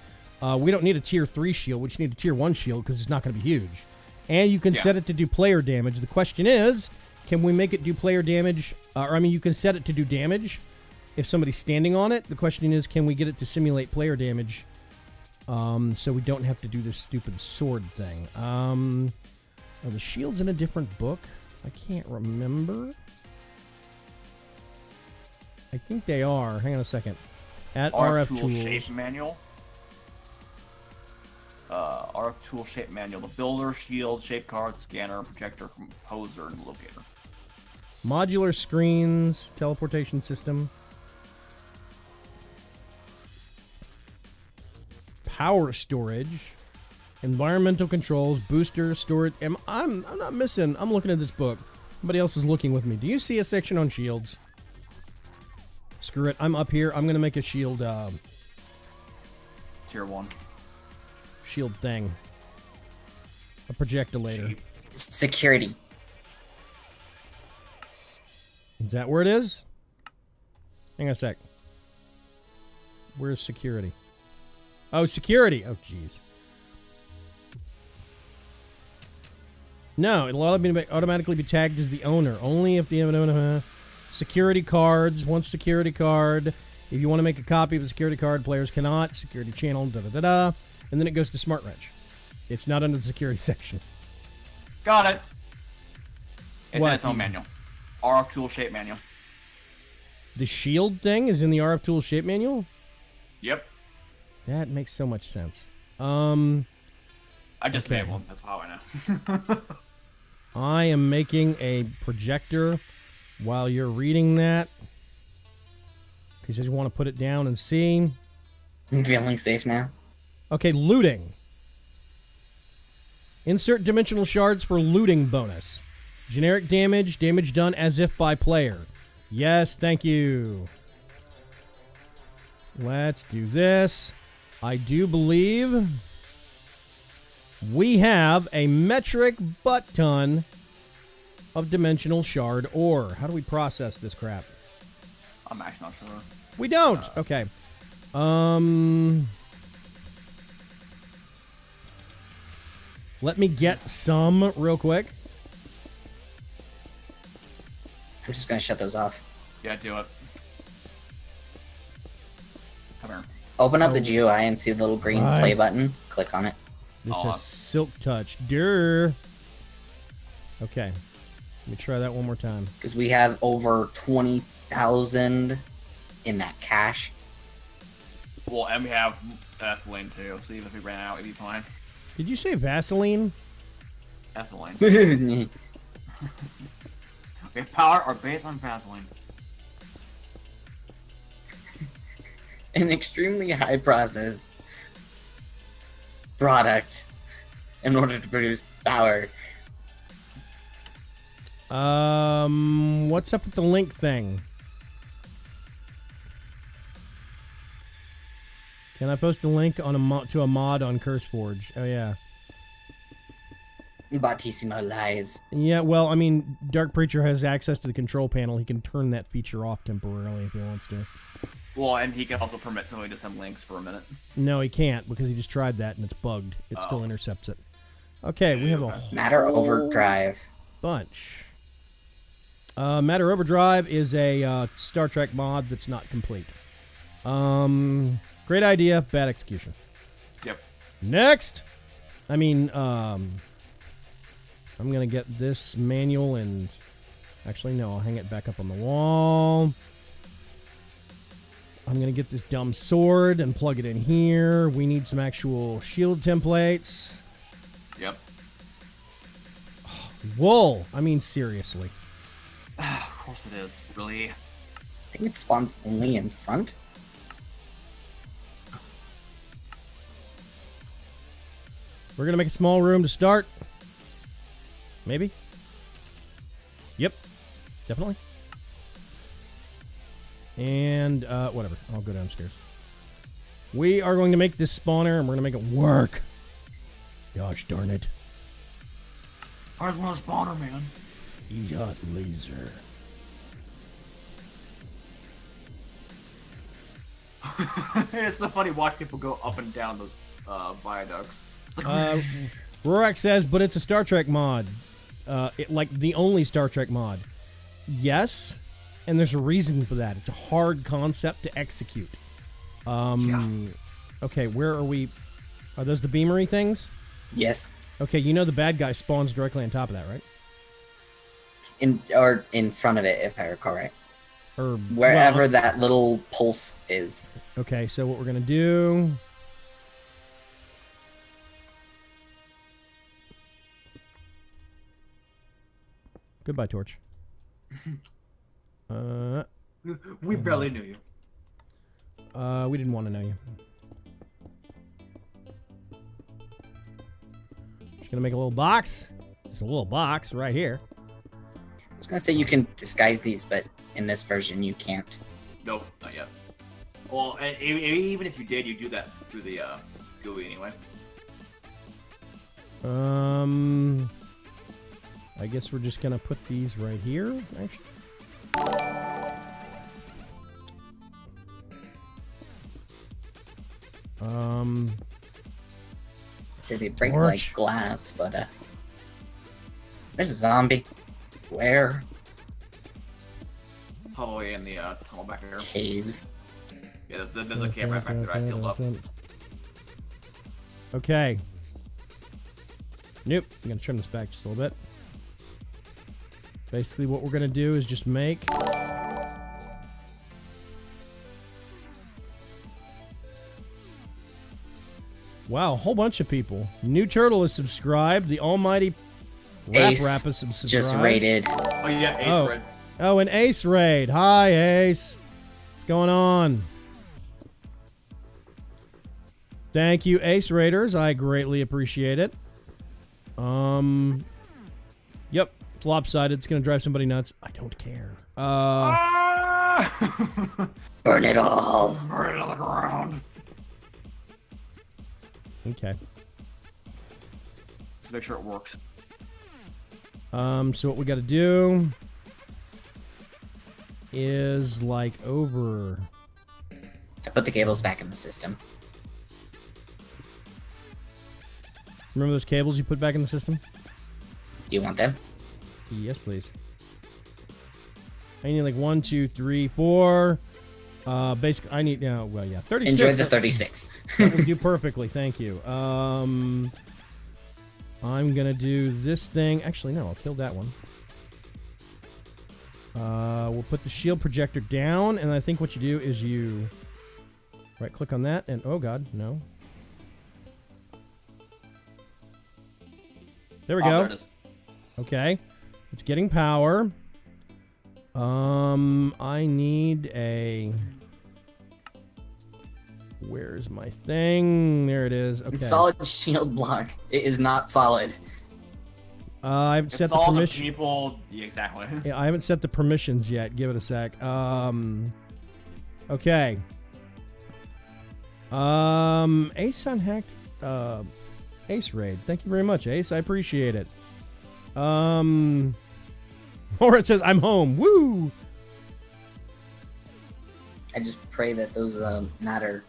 Speaker 1: We don't need a tier 3 shield. We just need a tier 1 shield because it's not going to be huge. And you can set it to do player damage. The question is, can we make it do player damage? You can set it to do damage if somebody's standing on it. The question is, can we get it to simulate player damage so we don't have to do this stupid sword thing? Are the shields in a different book? I can't remember. I think they are. Hang on a second. At RF
Speaker 3: tool
Speaker 1: tools.
Speaker 3: shape manual. RF tool shape manual. The builder, shield, shape card, scanner, projector, composer, and locator.
Speaker 1: Modular screens, teleportation system. Power storage. Environmental controls, booster, storage. I'm not missing. I'm looking at this book. Somebody else is looking with me. Do you see a section on shields? Screw it. I'm up here. I'm going to make a shield,
Speaker 3: Tier 1.
Speaker 1: shield thing. A projectilator.
Speaker 2: Security.
Speaker 1: Is that where it is? Hang on a sec. Where's security? Oh, security. Oh, jeez. No, it'll automatically be tagged as the owner. Only if the security cards. One security card. If you want to make a copy of a security card, players cannot. Security channel, da-da-da-da. And then it goes to Smart Wrench. It's not under the security section.
Speaker 3: Got it. It's
Speaker 1: What?
Speaker 3: in its own manual. RF tool shape manual.
Speaker 1: The shield thing is in the RF Tool shape manual?
Speaker 3: Yep.
Speaker 1: That makes so much sense.
Speaker 3: I just
Speaker 1: Okay.
Speaker 3: made one. That's how I know.
Speaker 1: I am making a projector while you're reading that. Because you want to put it down and see.
Speaker 2: I'm feeling safe now.
Speaker 1: Okay, looting. Insert dimensional shards for looting bonus. Generic damage, damage done as if by player. Yes, thank you. Let's do this. I do believe we have a metric butt ton of dimensional shard ore. How do we process this crap?
Speaker 3: I'm actually not sure.
Speaker 1: We don't. Okay. Let me get some real quick.
Speaker 2: I'm just gonna shut those off.
Speaker 3: Yeah, do it. Come here.
Speaker 2: Open up the
Speaker 1: Oh.
Speaker 2: GUI and see the little green
Speaker 1: Right.
Speaker 2: play button. Click on it.
Speaker 1: This
Speaker 3: Oh,
Speaker 1: has silk touch. Durr. Okay. Let me try that one more time.
Speaker 2: Because we have over 20,000 in that cache.
Speaker 3: Well, and we have ethylene too, so even if we ran out, it'd be fine.
Speaker 1: Did you say Vaseline?
Speaker 3: Ethylene.
Speaker 2: An
Speaker 3: We have power or base on Vaseline.
Speaker 2: extremely high process product in order to produce power.
Speaker 1: What's up with the link thing? Can I post a link on to a mod on CurseForge? Oh yeah.
Speaker 2: Battissimo lies.
Speaker 1: Yeah, well, I mean, Dark Preacher has access to the control panel. He can turn that feature off temporarily if he wants to.
Speaker 3: Well, and he can also permit somebody to send links for a minute.
Speaker 1: No, he can't because he just tried that and it's bugged. It still intercepts it. Okay, we have a
Speaker 2: Matter Overdrive.
Speaker 1: bunch. Matter Overdrive is a Star Trek mod that's not complete. Great idea, bad execution.
Speaker 3: Yep.
Speaker 1: Next! I mean, I'm going to get this manual and... Actually, no, I'll hang it back up on the wall. I'm going to get this dumb sword and plug it in here. We need some actual shield templates.
Speaker 3: Yep.
Speaker 1: Wool! I mean, seriously.
Speaker 3: Of course it is. Really?
Speaker 2: I think it spawns only in front.
Speaker 1: We're going to make a small room to start. Maybe? Yep. Definitely. And, whatever. I'll go downstairs. We are going to make this spawner, and we're going to make it work. Gosh darn it.
Speaker 3: Where's one of spawner, man?
Speaker 1: E-dot laser.
Speaker 3: It's so funny watch people go up and down those viaducts. It's like,
Speaker 1: Rorak says, but it's a Star Trek mod. Like the only Star Trek mod. Yes, and there's a reason for that. It's a hard concept to execute. Okay, where are we? Are those the beamery things?
Speaker 2: Yes.
Speaker 1: Okay, you know the bad guy spawns directly on top of that, right?
Speaker 2: In front of it, if I recall right.
Speaker 1: Or
Speaker 2: Wherever
Speaker 1: well,
Speaker 2: that little pulse is.
Speaker 1: okay, so what we're gonna do? Goodbye, Torch.
Speaker 3: We barely knew you.
Speaker 1: We didn't want to know you. Just gonna make a little box. Just a little box right here.
Speaker 2: I was gonna say you can disguise these, but in this version you can't.
Speaker 3: Nope, not yet. Well, even if you did, you do that through the GUI anyway.
Speaker 1: I guess we're just gonna put these right here, actually.
Speaker 2: So they break
Speaker 1: Torch.
Speaker 2: like glass, but there's a zombie. Where?
Speaker 3: Probably in the tunnel back there.
Speaker 2: Caves.
Speaker 3: Yeah, there's a cave right back there I sealed up.
Speaker 1: Okay. Nope. I'm gonna trim this back just a little bit. Basically, what we're gonna do is just make. Wow, a whole bunch of people. New Turtle is subscribed. The almighty
Speaker 2: Ace
Speaker 1: Rap is subscribed.
Speaker 2: just raided.
Speaker 3: Oh yeah, Ace
Speaker 1: Oh.
Speaker 3: Red.
Speaker 1: Oh, an Ace raid. Hi, Ace. What's going on? Thank you, Ace Raiders. I greatly appreciate it. Yep. It's lopsided. It's gonna drive somebody nuts. I don't care.
Speaker 2: Burn it all.
Speaker 3: Burn it on the ground.
Speaker 1: Okay.
Speaker 3: Let's make sure it works.
Speaker 1: So what we got to do is like over.
Speaker 2: I put the cables back in the system.
Speaker 1: Remember those cables you put back in the system?
Speaker 2: Do you want them?
Speaker 1: Yes, please. I need like 1, 2, 3, 4. Basically, I need now. Well, yeah, 36.
Speaker 2: Enjoy the 36.
Speaker 1: That will do perfectly. Thank you. I'm gonna do this thing. Actually, no, I'll kill that one. We'll put the shield projector down, and I think what you do is you right-click on that, and oh god, no. There we go.
Speaker 3: There it is.
Speaker 1: Okay, it's getting power. I need a. Where's my thing? There it is. Okay.
Speaker 2: Solid shield block. It is not solid.
Speaker 1: I haven't set
Speaker 3: It's
Speaker 1: the
Speaker 3: all
Speaker 1: permission.
Speaker 3: the people. Yeah, exactly.
Speaker 1: Yeah, I haven't set the permissions yet. Give it a sec. Okay. Ace unhacked. Ace raid. Thank you very much, Ace. I appreciate it. Or it says I'm home. Woo!
Speaker 2: I just pray that those matter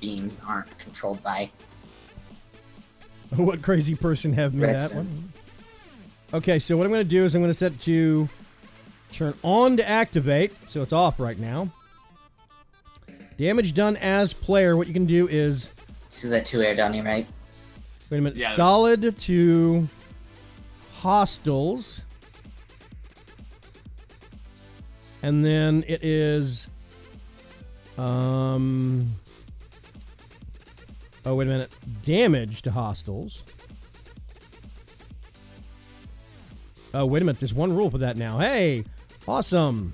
Speaker 2: beams aren't controlled by.
Speaker 1: What crazy person have me that
Speaker 2: Redstone.
Speaker 1: one? Okay, so what I'm going to do is I'm going to set it to turn on to activate. So it's off right now. Damage done as player. What you can do is...
Speaker 2: See that 2 air down here, right?
Speaker 1: Wait a minute.
Speaker 3: Yeah.
Speaker 1: Solid to hostiles. And then it is... Oh, wait a minute. Damage to hostiles. Oh, wait a minute. There's one rule for that now. Hey! Awesome.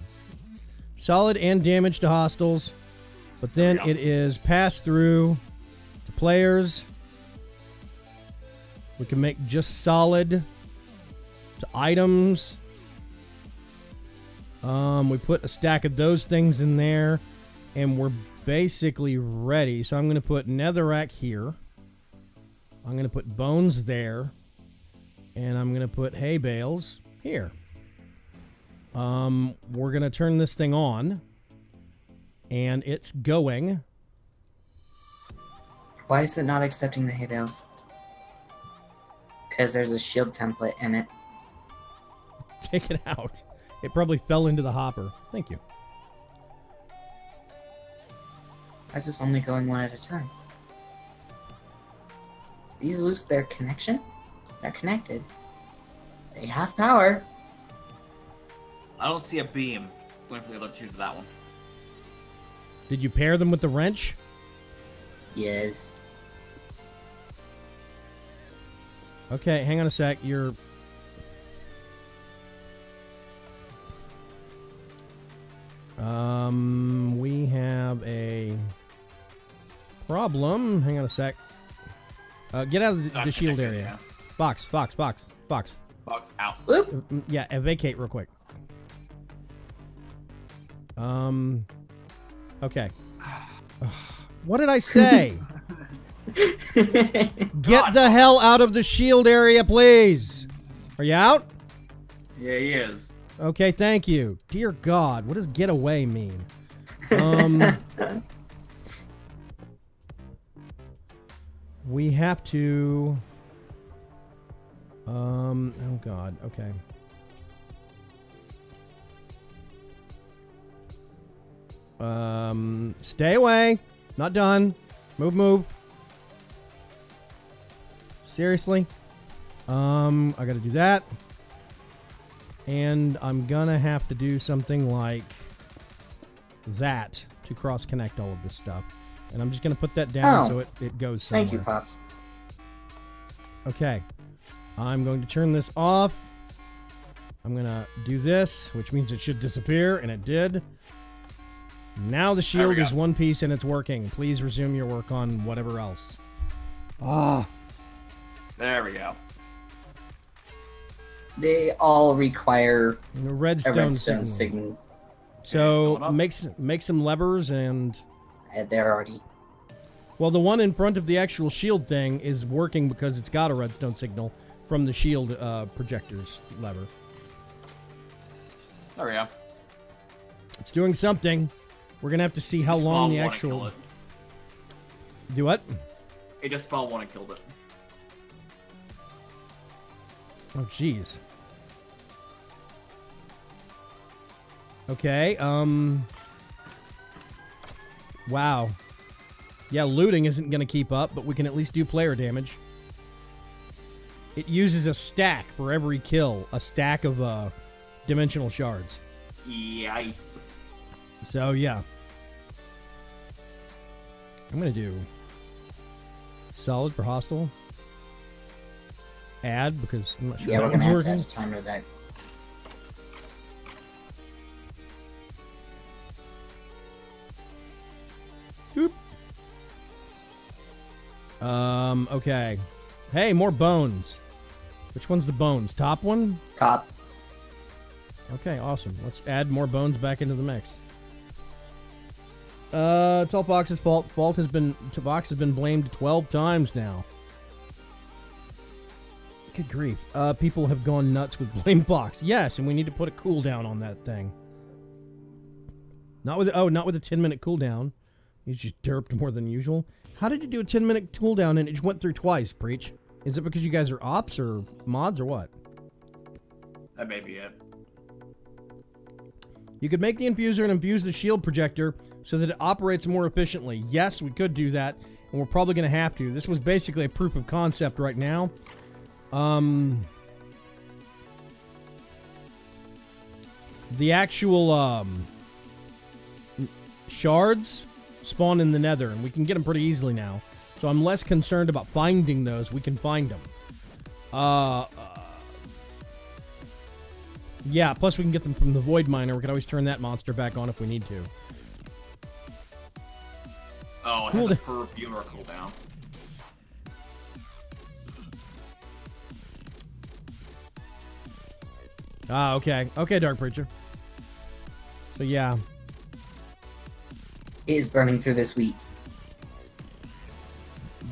Speaker 1: Solid and damage to hostiles. But then
Speaker 3: There we
Speaker 1: it
Speaker 3: go.
Speaker 1: is pass through to players. We can make just solid to items. We put a stack of those things in there. And we're basically ready. So I'm going to put netherrack here. I'm going to put bones there. And I'm going to put hay bales here. We're going to turn this thing on. And it's going.
Speaker 2: Why is it not accepting the hay bales? Because there's a shield template in it.
Speaker 1: Take it out. It probably fell into the hopper. Thank you.
Speaker 2: Why is this only going one at a time? These lose their connection? They're connected. They have power.
Speaker 3: I don't see a beam going from the other two to that one.
Speaker 1: Did you pair them with the wrench?
Speaker 2: Yes.
Speaker 1: Okay, hang on a sec. You're... We have a problem. Hang on a sec. Get out of the shield area. Box.
Speaker 3: Fuck, out.
Speaker 1: Yeah, vacate real quick. Okay. What did I say? Get the hell out of the shield area, please. Are you out?
Speaker 3: Yeah, he is.
Speaker 1: Okay, thank you. Dear God, what does get away mean? We have to... oh God, okay. Stay away. Not done. Move. Seriously? I gotta do that. And I'm gonna have to do something like that to cross-connect all of this stuff. And I'm just gonna put that down so it goes somewhere.
Speaker 2: Thank you, Pops.
Speaker 1: Okay. I'm going to turn this off. I'm gonna do this, which means it should disappear, and it did. Now the shield is one piece and it's working. Please resume your work on whatever else.
Speaker 3: There we go.
Speaker 2: They all require
Speaker 1: a redstone signal. So make some levers and...
Speaker 2: They're already...
Speaker 1: Well, the one in front of the actual shield thing is working because it's got a redstone signal from the shield projector's lever.
Speaker 3: There we go.
Speaker 1: It's doing something. We're going to have to see how long the actual... Do what?
Speaker 3: It just spawned one and killed it.
Speaker 1: Oh, jeez. Okay, wow. Yeah, looting isn't going to keep up, but we can at least do player damage. It uses a stack for every kill. A stack of, dimensional shards.
Speaker 3: Yeah.
Speaker 1: So, yeah. I'm going to do solid for hostile. Add, because I'm not sure
Speaker 2: we're going to have to add a timer to that.
Speaker 1: Boop. Okay. Hey, more bones. Which one's the bones? Top one?
Speaker 2: Top.
Speaker 1: Okay, awesome. Let's add more bones back into the mix. Tall Fox's fault. Fox has been blamed 12 times now. Good grief. People have gone nuts with Blame Fox. Yes, and we need to put a cooldown on that thing. Not with a 10-minute cooldown. He's just derped more than usual. How did you do a 10-minute cooldown and it just went through twice, Preach? Is it because you guys are ops or mods or what?
Speaker 3: That may be it.
Speaker 1: You could make the infuser and infuse the shield projector so that it operates more efficiently. Yes, we could do that, and we're probably going to have to. This was basically a proof of concept right now. The actual shards spawn in the nether, and we can get them pretty easily now. So I'm less concerned about finding those. We can find them. Yeah, plus we can get them from the Void Miner. We can always turn that monster back on if we need to.
Speaker 3: Oh, it has a perfumer cooldown.
Speaker 1: Ah, okay. Okay, Dark Preacher. So, yeah.
Speaker 2: It is burning through this wheat.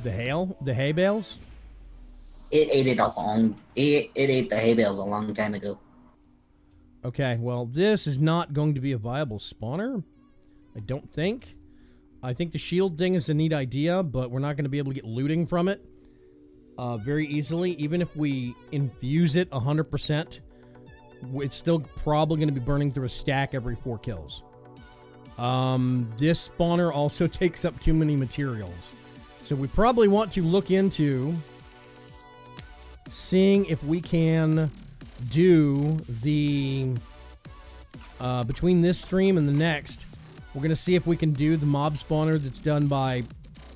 Speaker 1: The hail? The hay bales?
Speaker 2: It ate it ate the hay bales a long time ago.
Speaker 1: Okay, well, this is not going to be a viable spawner. I don't think. I think the shield thing is a neat idea, but we're not going to be able to get looting from it very easily. Even if we infuse it 100%, it's still probably going to be burning through a stack every 4 kills. This spawner also takes up too many materials. So we probably want to look into seeing if we can do the between this stream and the next, we're gonna see if we can do the mob spawner that's done by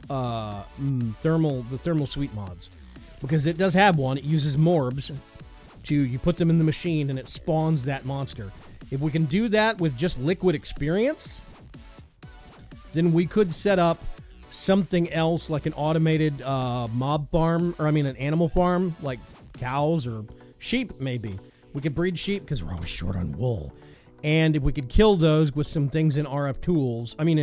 Speaker 1: the thermal sweet mods, because it does have one. It uses morbs you put them in the machine and it spawns that monster. If we can do that with just liquid experience, then we could set up something else like an automated mob farm, or I mean an animal farm, like cows or sheep maybe. We could breed sheep because we're always short on wool. And if we could kill those with some things in RF tools, I mean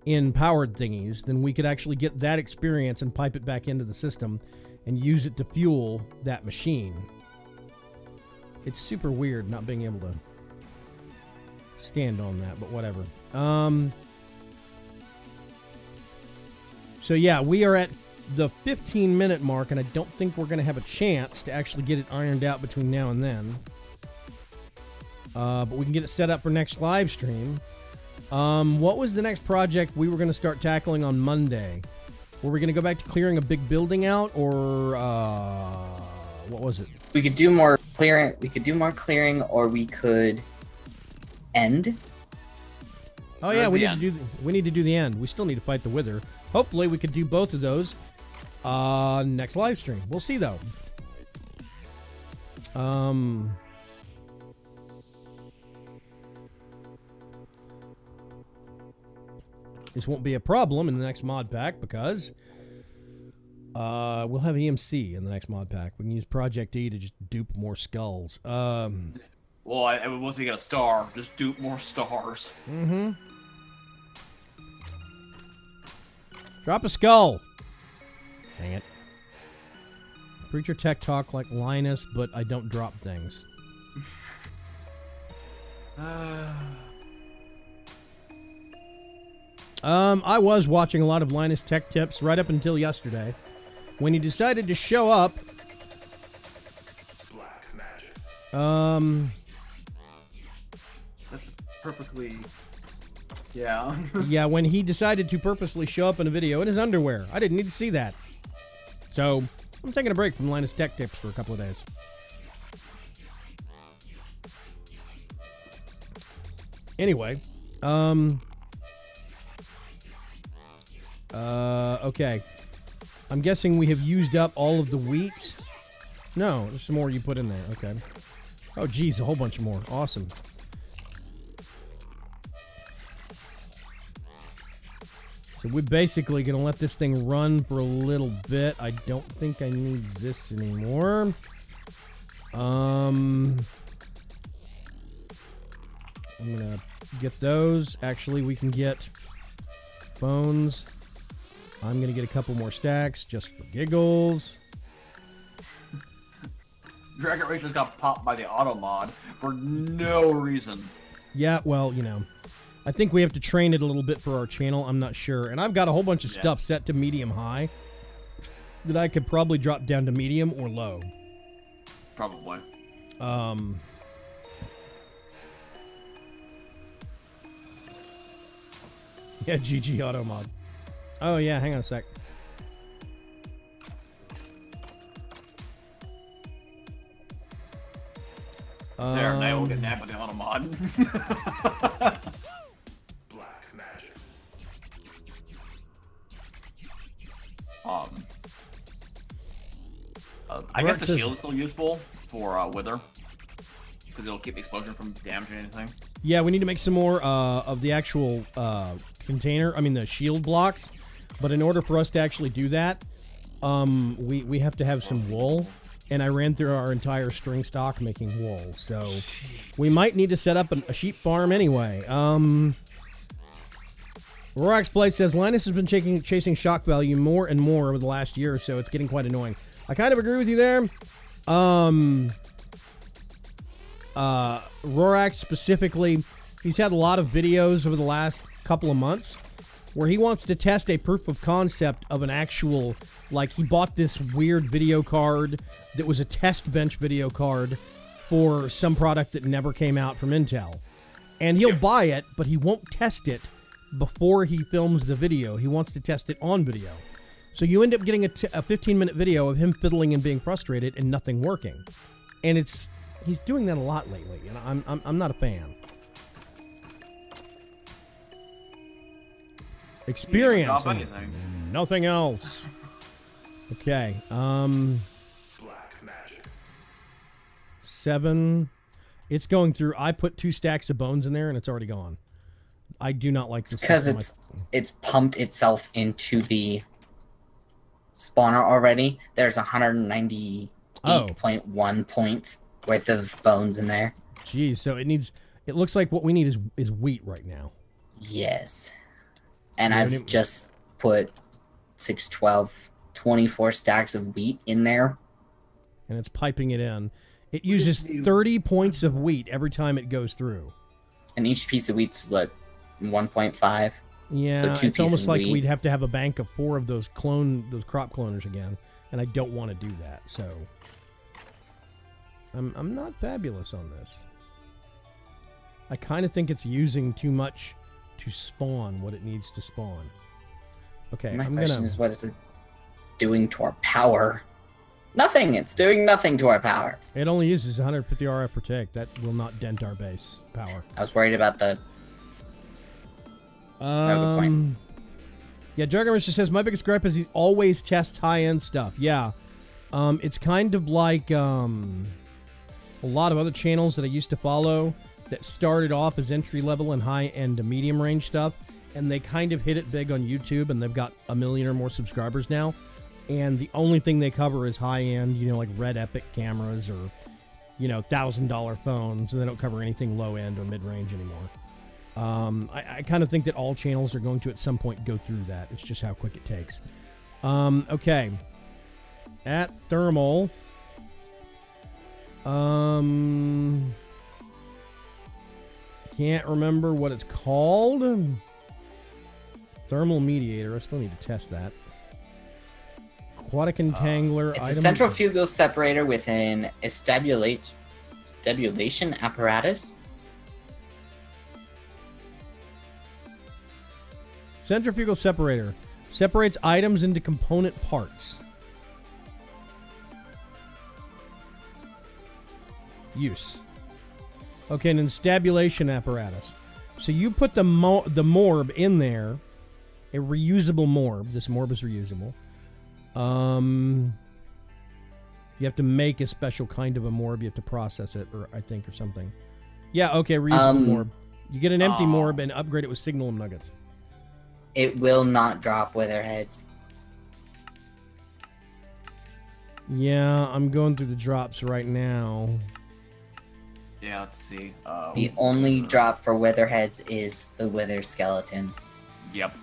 Speaker 1: in powered thingies, then we could actually get that experience and pipe it back into the system and use it to fuel that machine. It's super weird not being able to stand on that, but whatever. So yeah, we are at the 15-minute mark, and I don't think we're going to have a chance to actually get it ironed out between now and then. But we can get it set up for next live stream. What was the next project we were going to start tackling on Monday? Were we going to go back to clearing a big building out, or what was it?
Speaker 2: We could do more clearing. We could do more clearing, or we could end.
Speaker 1: Oh yeah, we need to do the end. We still need to fight the Wither. Hopefully, we could do both of those next live stream. We'll see though. This won't be a problem in the next mod pack because we'll have EMC in the next mod pack. We can use Project E to just dupe more skulls.
Speaker 3: Well, once we get a star, just dupe more stars.
Speaker 1: Mm-hmm. Drop a skull. Dang it. Preacher tech talk like Linus, but I don't drop things. I was watching a lot of Linus Tech Tips right up until yesterday, when he decided to show up.
Speaker 4: Black magic.
Speaker 3: That's perfectly. Yeah.
Speaker 1: Yeah, when he decided to purposely show up in a video in his underwear. I didn't need to see that. So, I'm taking a break from Linus Tech Tips for a couple of days. Anyway, okay. I'm guessing we have used up all of the wheat. No, there's some more you put in there. Okay. Oh, geez, a whole bunch more. Awesome. So we're basically going to let this thing run for a little bit. I don't think I need this anymore. I'm going to get those. Actually, we can get bones. I'm going to get a couple more stacks just for giggles.
Speaker 3: Dragon Rage just got popped by the auto mod for no reason.
Speaker 1: Yeah, well, you know, I think we have to train it a little bit for our channel. I'm not sure. And I've got a whole bunch of stuff set to medium high that I could probably drop down to medium or low.
Speaker 3: Probably.
Speaker 1: Yeah, GG auto mod. Oh, yeah, hang on a sec.
Speaker 3: There, now we'll get nabbed by the auto mod.
Speaker 4: Black magic.
Speaker 3: I guess the shield is still useful for Wither, because it'll keep the explosion from damaging anything.
Speaker 1: Yeah, we need to make some more of the actual container, I mean the shield blocks. But in order for us to actually do that, we have to have some wool. And I ran through our entire string stock making wool. So we might need to set up a sheep farm anyway. Rorax Play says, Linus has been chasing shock value more and more over the last year or so. It's getting quite annoying. I kind of agree with you there. Rorax specifically, he's had a lot of videos over the last couple of months where he wants to test a proof of concept of an actual, like he bought this weird video card that was a test bench video card for some product that never came out from Intel. And he'll buy it, but he won't test it before he films the video. He wants to test it on video. So you end up getting a 15-minute video of him fiddling and being frustrated and nothing working. And he's doing that a lot lately, and I'm not a fan. Experience. Nothing else. Okay.
Speaker 4: Black magic.
Speaker 1: 7. It's going through. I put 2 stacks of bones in there, and it's already gone. I do not like this.
Speaker 2: Because it's pumped itself into the spawner already. There's 198.1 points worth of bones in there.
Speaker 1: Jeez, so it needs. It looks like what we need is wheat right now.
Speaker 2: Yes. And I've just put 6, 12, 24 stacks of wheat in there.
Speaker 1: And it's piping it in. It uses 30 points of wheat every time it goes through.
Speaker 2: And each piece of wheat's like 1.5.
Speaker 1: Yeah,
Speaker 2: so
Speaker 1: it's almost like we'd have to have a bank of 4 of those crop cloners again, and I don't want to do that. So I'm not fabulous on this. I kind of think it's using too much to spawn what it needs to spawn. Okay,
Speaker 2: My question is, what is it doing to our power? Nothing. It's doing nothing to our power.
Speaker 1: It only uses 150 RF per tick. That will not dent our base power.
Speaker 2: I was worried about the... No, good point.
Speaker 1: Yeah, Jargon just says, my biggest gripe is he always tests high-end stuff. Yeah. It's kind of like a lot of other channels that I used to follow that started off as entry-level and high-end to medium-range stuff, and they kind of hit it big on YouTube, and they've got 1 million or more subscribers now, and the only thing they cover is high-end, you know, like Red Epic cameras or, you know, $1,000 phones, and they don't cover anything low-end or mid-range anymore. I kind of think that all channels are going to, at some point, go through that. It's just how quick it takes. Okay. At Thermal... Can't remember what it's called. Thermal mediator. I still need to test that. Aquatic entangler.
Speaker 2: It's a centrifugal separator with an stabilization apparatus.
Speaker 1: Centrifugal separator. Separates items into component parts. Use. Okay, and then stabulation apparatus. So you put the morb in there, a reusable morb. This morb is reusable. You have to make a special kind of a morb. You have to process it, or I think, or something. Yeah, okay, reusable morb. You get an empty morb and upgrade it with signal nuggets.
Speaker 2: It will not drop wither heads.
Speaker 1: Yeah, I'm going through the drops right now.
Speaker 3: Yeah, let's see.
Speaker 2: The only drop for witherheads is the wither skeleton.
Speaker 3: Yep.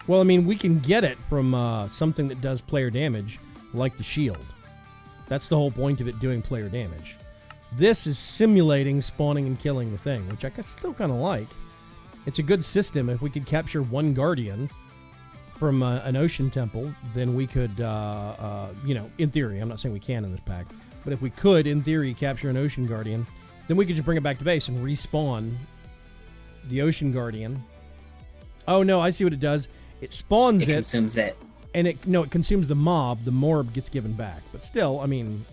Speaker 1: Well, I mean, we can get it from something that does player damage, like the shield. That's the whole point of it doing player damage. This is simulating spawning and killing the thing, which I still kind of like. It's a good system. If we could capture 1 guardian from an ocean temple, then we could, you know, in theory, I'm not saying we can in this pack, but if we could, in theory, capture an Ocean Guardian, then we could just bring it back to base and respawn the Ocean Guardian. Oh, no, I see what it does. It spawns it.
Speaker 2: It consumes it.
Speaker 1: And it consumes the mob. The morb gets given back. But still, I mean,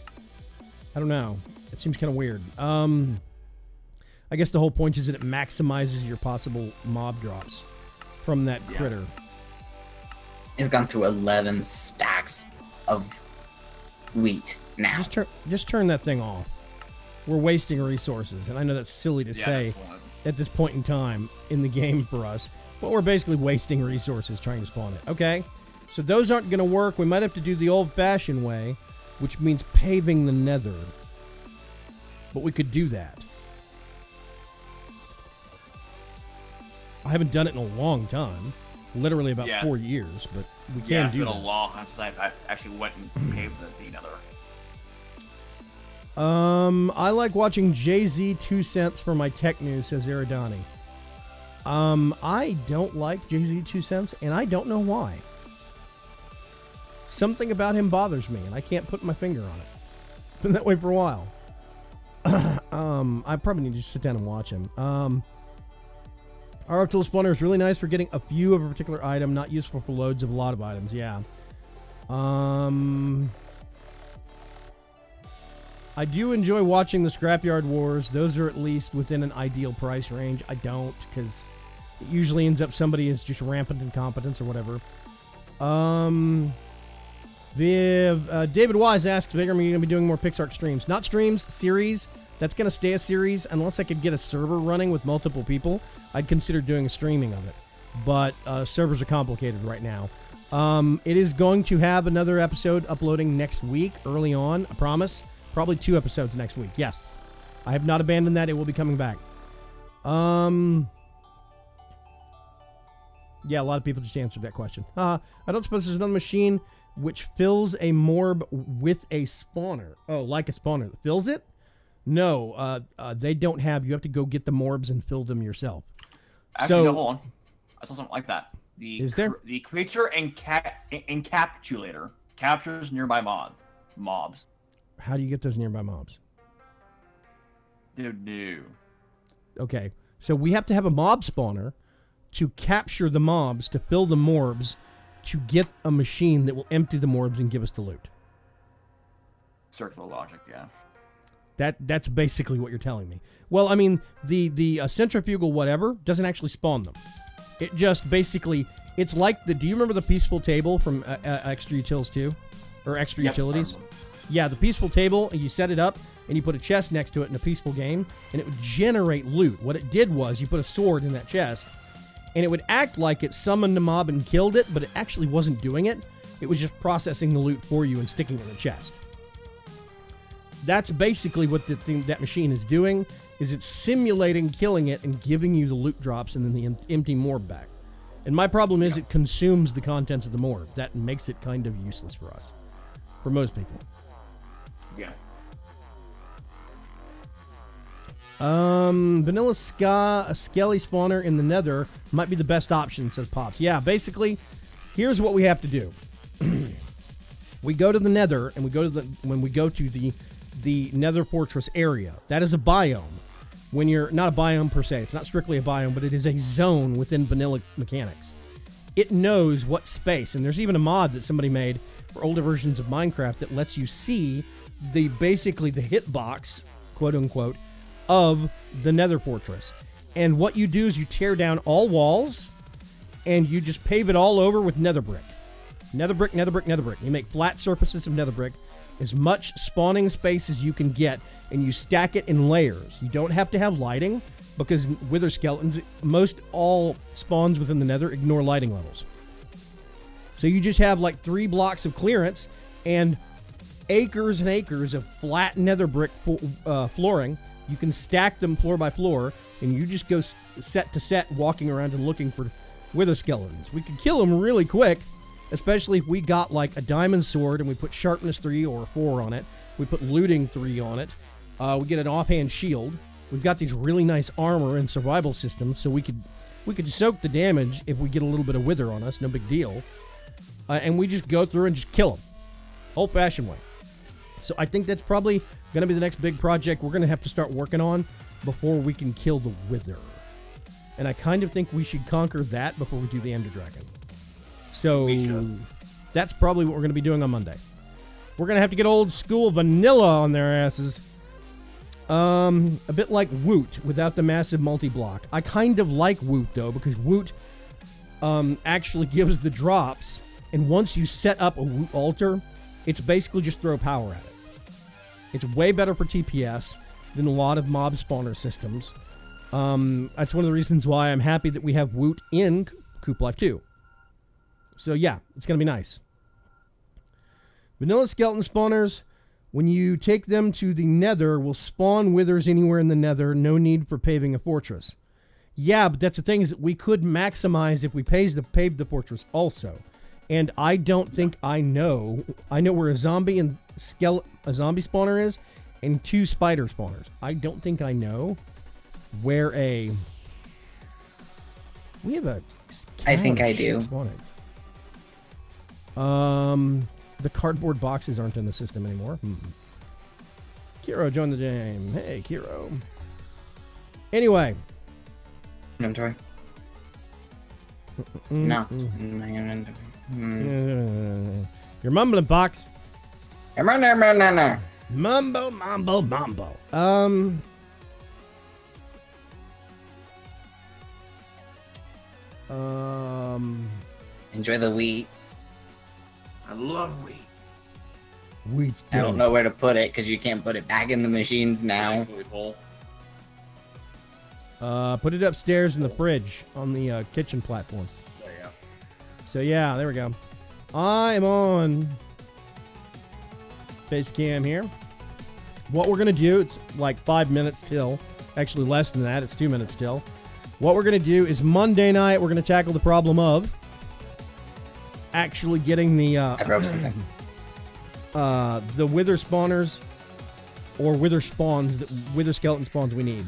Speaker 1: I don't know. It seems kind of weird. I guess the whole point is that it maximizes your possible mob drops from that critter.
Speaker 2: It's gone through 11 stacks of wheat now.
Speaker 1: Just turn that thing off. We're wasting resources, and I know that's silly to say at this point in time in the game for us, but we're basically wasting resources trying to spawn it. Okay, so those aren't going to work. We might have to do the old-fashioned way, which means paving the nether, but we could do that. I haven't done it in a long time, literally about 4 years, but we can do that.
Speaker 3: It's been a long time since I actually went and paved the nether.
Speaker 1: I like watching Jay-Z 2 cents for my tech news, says Aridani. I don't like Jay-Z 2 cents, and I don't know why. Something about him bothers me, and I can't put my finger on it. It's been that way for a while. I probably need to sit down and watch him. RF Tool Spawner is really nice for getting a few of a particular item, not useful for loads of a lot of items. Yeah. I do enjoy watching the Scrapyard Wars. Those are at least within an ideal price range. I don't, because it usually ends up somebody is just rampant incompetence or whatever. David Wise asks, Vaygrim, are you going to be doing more PixArt streams? Not streams, series. That's going to stay a series unless I could get a server running with multiple people. I'd consider doing a streaming of it. But servers are complicated right now. It is going to have another episode uploading next week, early on, I promise. Probably 2 episodes next week, yes. I have not abandoned that. It will be coming back. Yeah, a lot of people just answered that question. I don't suppose there's another machine which fills a morb with a spawner. Oh, like a spawner that fills it? No, they don't have. You have to go get the morbs and fill them yourself.
Speaker 3: Actually, no, hold on. I saw something like that.
Speaker 1: Is there?
Speaker 3: The creature encapsulator captures nearby mobs.
Speaker 1: How do you get those nearby mobs?
Speaker 3: Dude, no.
Speaker 1: Okay, so we have to have a mob spawner to capture the mobs, to fill the morbs, to get a machine that will empty the morbs and give us the loot.
Speaker 3: Circular logic, yeah.
Speaker 1: That's basically what you're telling me. Well, I mean, the centrifugal whatever doesn't actually spawn them. It just basically, it's like do you remember the peaceful table from Extra Utils 2? Or Extra Utilities? Yeah, the peaceful table, and you set it up, and you put a chest next to it in a peaceful game, and it would generate loot. What it did was, you put a sword in that chest, and it would act like it summoned a mob and killed it, but it actually wasn't doing it. It was just processing the loot for you and sticking it in the chest. That's basically what that machine is doing, is it's simulating killing it and giving you the loot drops and then the empty morb back. And my problem is it consumes the contents of the morb. That makes it kind of useless for us. For most people.
Speaker 3: Yeah.
Speaker 1: Vanilla Ska, a Skelly spawner in the Nether might be the best option, says Pops. Yeah, basically, here's what we have to do. We go to the Nether, and when we go to the Nether Fortress area. That is a biome. When you're not a biome per se, it's not strictly a biome, but it is a zone within vanilla mechanics. It knows what space, and there's even a mod that somebody made for older versions of Minecraft that lets you see basically the hitbox, quote unquote, of the Nether Fortress. And what you do is you tear down all walls and you just pave it all over with nether brick. Nether brick, nether brick, nether brick. You make flat surfaces of nether brick, as much spawning space as you can get, and you stack it in layers. You don't have to have lighting, because wither skeletons, most all spawns within the nether ignore lighting levels. So you just have like 3 blocks of clearance and acres and acres of flat nether brick flooring. You can stack them floor by floor, and you just go set to set, walking around and looking for wither skeletons. We can kill them really quick, especially if we got like a diamond sword and we put sharpness 3 or 4 on it. We put looting 3 on it. We get an offhand shield. We've got these really nice armor and survival systems, so we could soak the damage if we get a little bit of wither on us. No big deal. And we just go through and just kill them, old-fashioned way. So I think that's probably going to be the next big project we're going to have to start working on before we can kill the wither. And I kind of think we should conquer that before we do the Ender Dragon. So that's probably what we're going to be doing on Monday. We're going to have to get old school vanilla on their asses. A bit like Woot without the massive multi-block. I kind of like Woot though, because Woot actually gives the drops, and once you set up a Woot altar, it's basically just throw power at it. It's way better for TPS than a lot of mob spawner systems. That's one of the reasons why I'm happy that we have Woot in Coop Life 2. So yeah, it's going to be nice. Vanilla skeleton spawners, when you take them to the nether, will spawn withers anywhere in the nether. No need for paving a fortress. Yeah, but that's the thing, is that we could maximize if we paved the fortress also. And I don't think I know where a zombie spawner is, and 2 spider spawners. I don't think I know where we have a...
Speaker 2: I think I do.
Speaker 1: Spawning. The cardboard boxes aren't in the system anymore. Kiro joined the game. Hey, Kiro. Anyway.
Speaker 2: Inventory. No.
Speaker 1: You're mumbling, Box.
Speaker 2: No.
Speaker 1: Mumbo, mambo, mambo.
Speaker 2: Enjoy the wheat.
Speaker 3: I love wheat.
Speaker 1: Wheat's
Speaker 2: I don't know where to put it because you can't put it back in the machines now.
Speaker 3: Really full.
Speaker 1: Put it upstairs in the fridge on the kitchen platform.
Speaker 3: There you go.
Speaker 1: So yeah, there we go. I'm on face cam here. What we're going to do, it's like 5 minutes till. Actually less than that, it's 2 minutes till. What we're going to do is Monday night, we're going to tackle the problem of actually getting the
Speaker 2: I broke something.
Speaker 1: the wither spawners or wither spawns, wither skeleton spawns we need.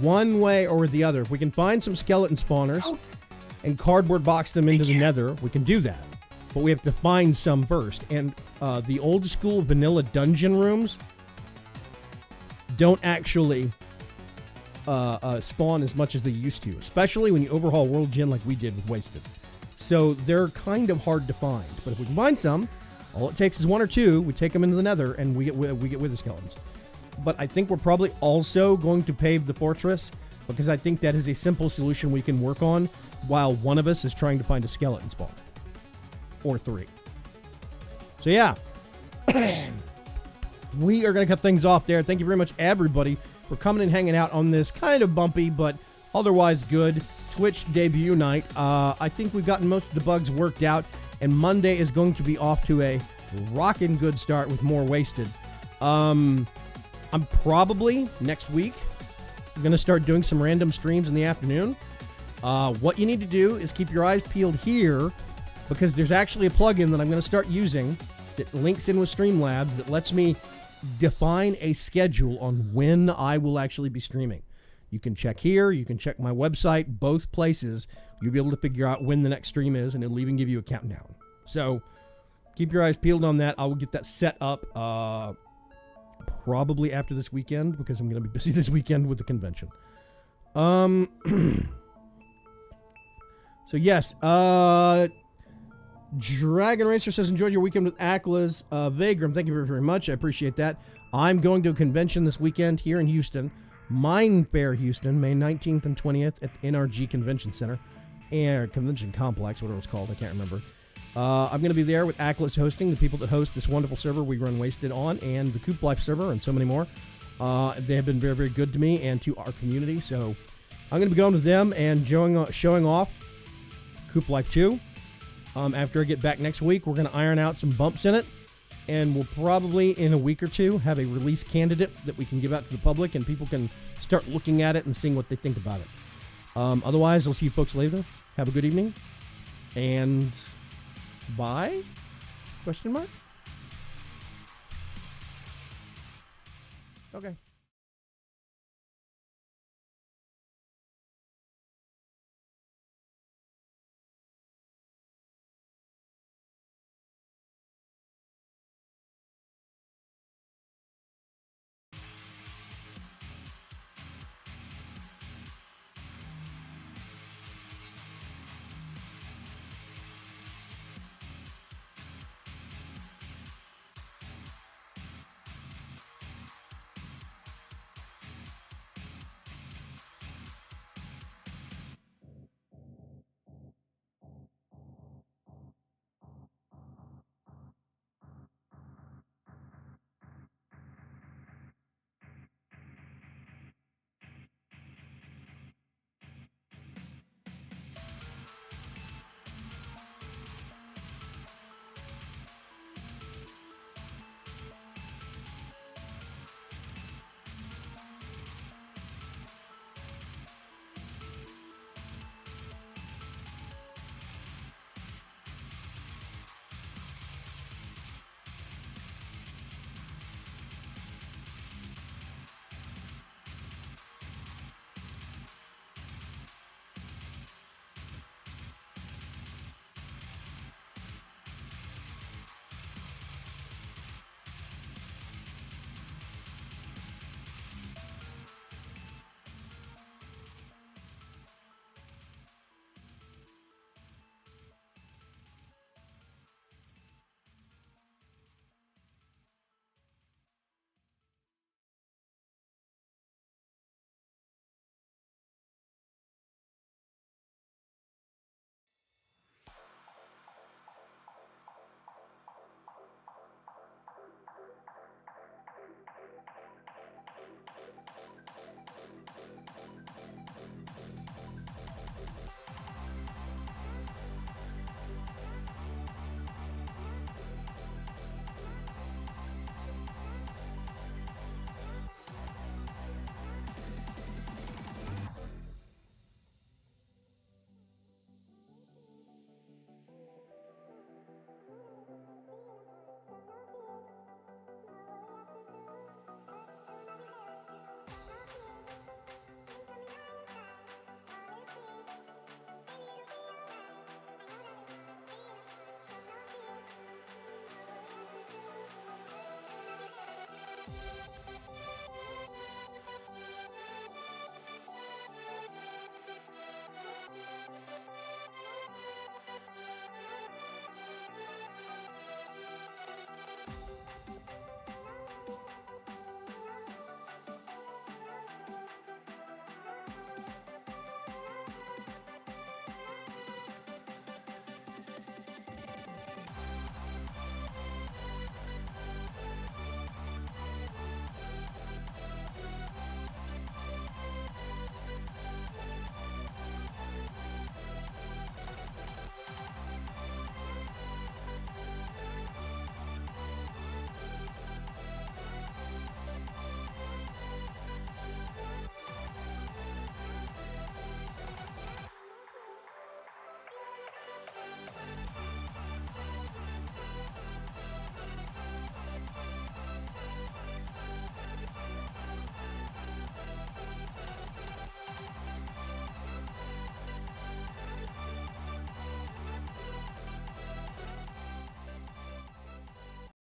Speaker 1: One way or the other. If we can find some skeleton spawners and cardboard box them into the nether, we can do that. But we have to find some first. And the old school vanilla dungeon rooms don't actually spawn as much as they used to, especially when you overhaul World Gen like we did with Wasted. So they're kind of hard to find. But if we can find some, all it takes is one or two. We take them into the nether and we get wither skeletons. But I think we're probably also going to pave the fortress because I think that is a simple solution we can work on while one of us is trying to find a skeleton spawn. Or 3. So yeah. We are going to cut things off there. Thank you very much, everybody, for coming and hanging out on this kind of bumpy but otherwise good Twitch debut night. I think we've gotten most of the bugs worked out, and Monday is going to be off to a rockin' good start with more Wasted. I'm probably, next week, going to start doing some random streams in the afternoon. What you need to do is keep your eyes peeled here, because there's actually a plugin that I'm going to start using that links in with Streamlabs that lets me define a schedule on when I will actually be streaming. You can check here, you can check my website, both places. You'll be able to figure out when the next stream is, and it'll even give you a countdown. So keep your eyes peeled on that. I will get that set up probably after this weekend, because I'm going to be busy this weekend with the convention. So yes, Dragon Racer says, enjoyed your weekend with Akla's. Vaygrim, thank you very, very much. I appreciate that. I'm going to a convention this weekend here in Houston. Mine Fair Houston, May 19th and 20th at the NRG Convention Center. And Convention Complex, whatever it's called. I can't remember. I'm going to be there with Akla's hosting, the people that host this wonderful server we run Wasted on, and the Coop Life server, and so many more. They have been very, very good to me and to our community. So I'm going to be going with them and showing off Coop Life 2. After I get back next week, we're going to iron out some bumps in it, and we'll probably, in a week or two, have a release candidate that we can give out to the public, and people can start looking at it and seeing what they think about it. Otherwise, I'll see you folks later. Have a good evening, and bye? Question mark? Okay.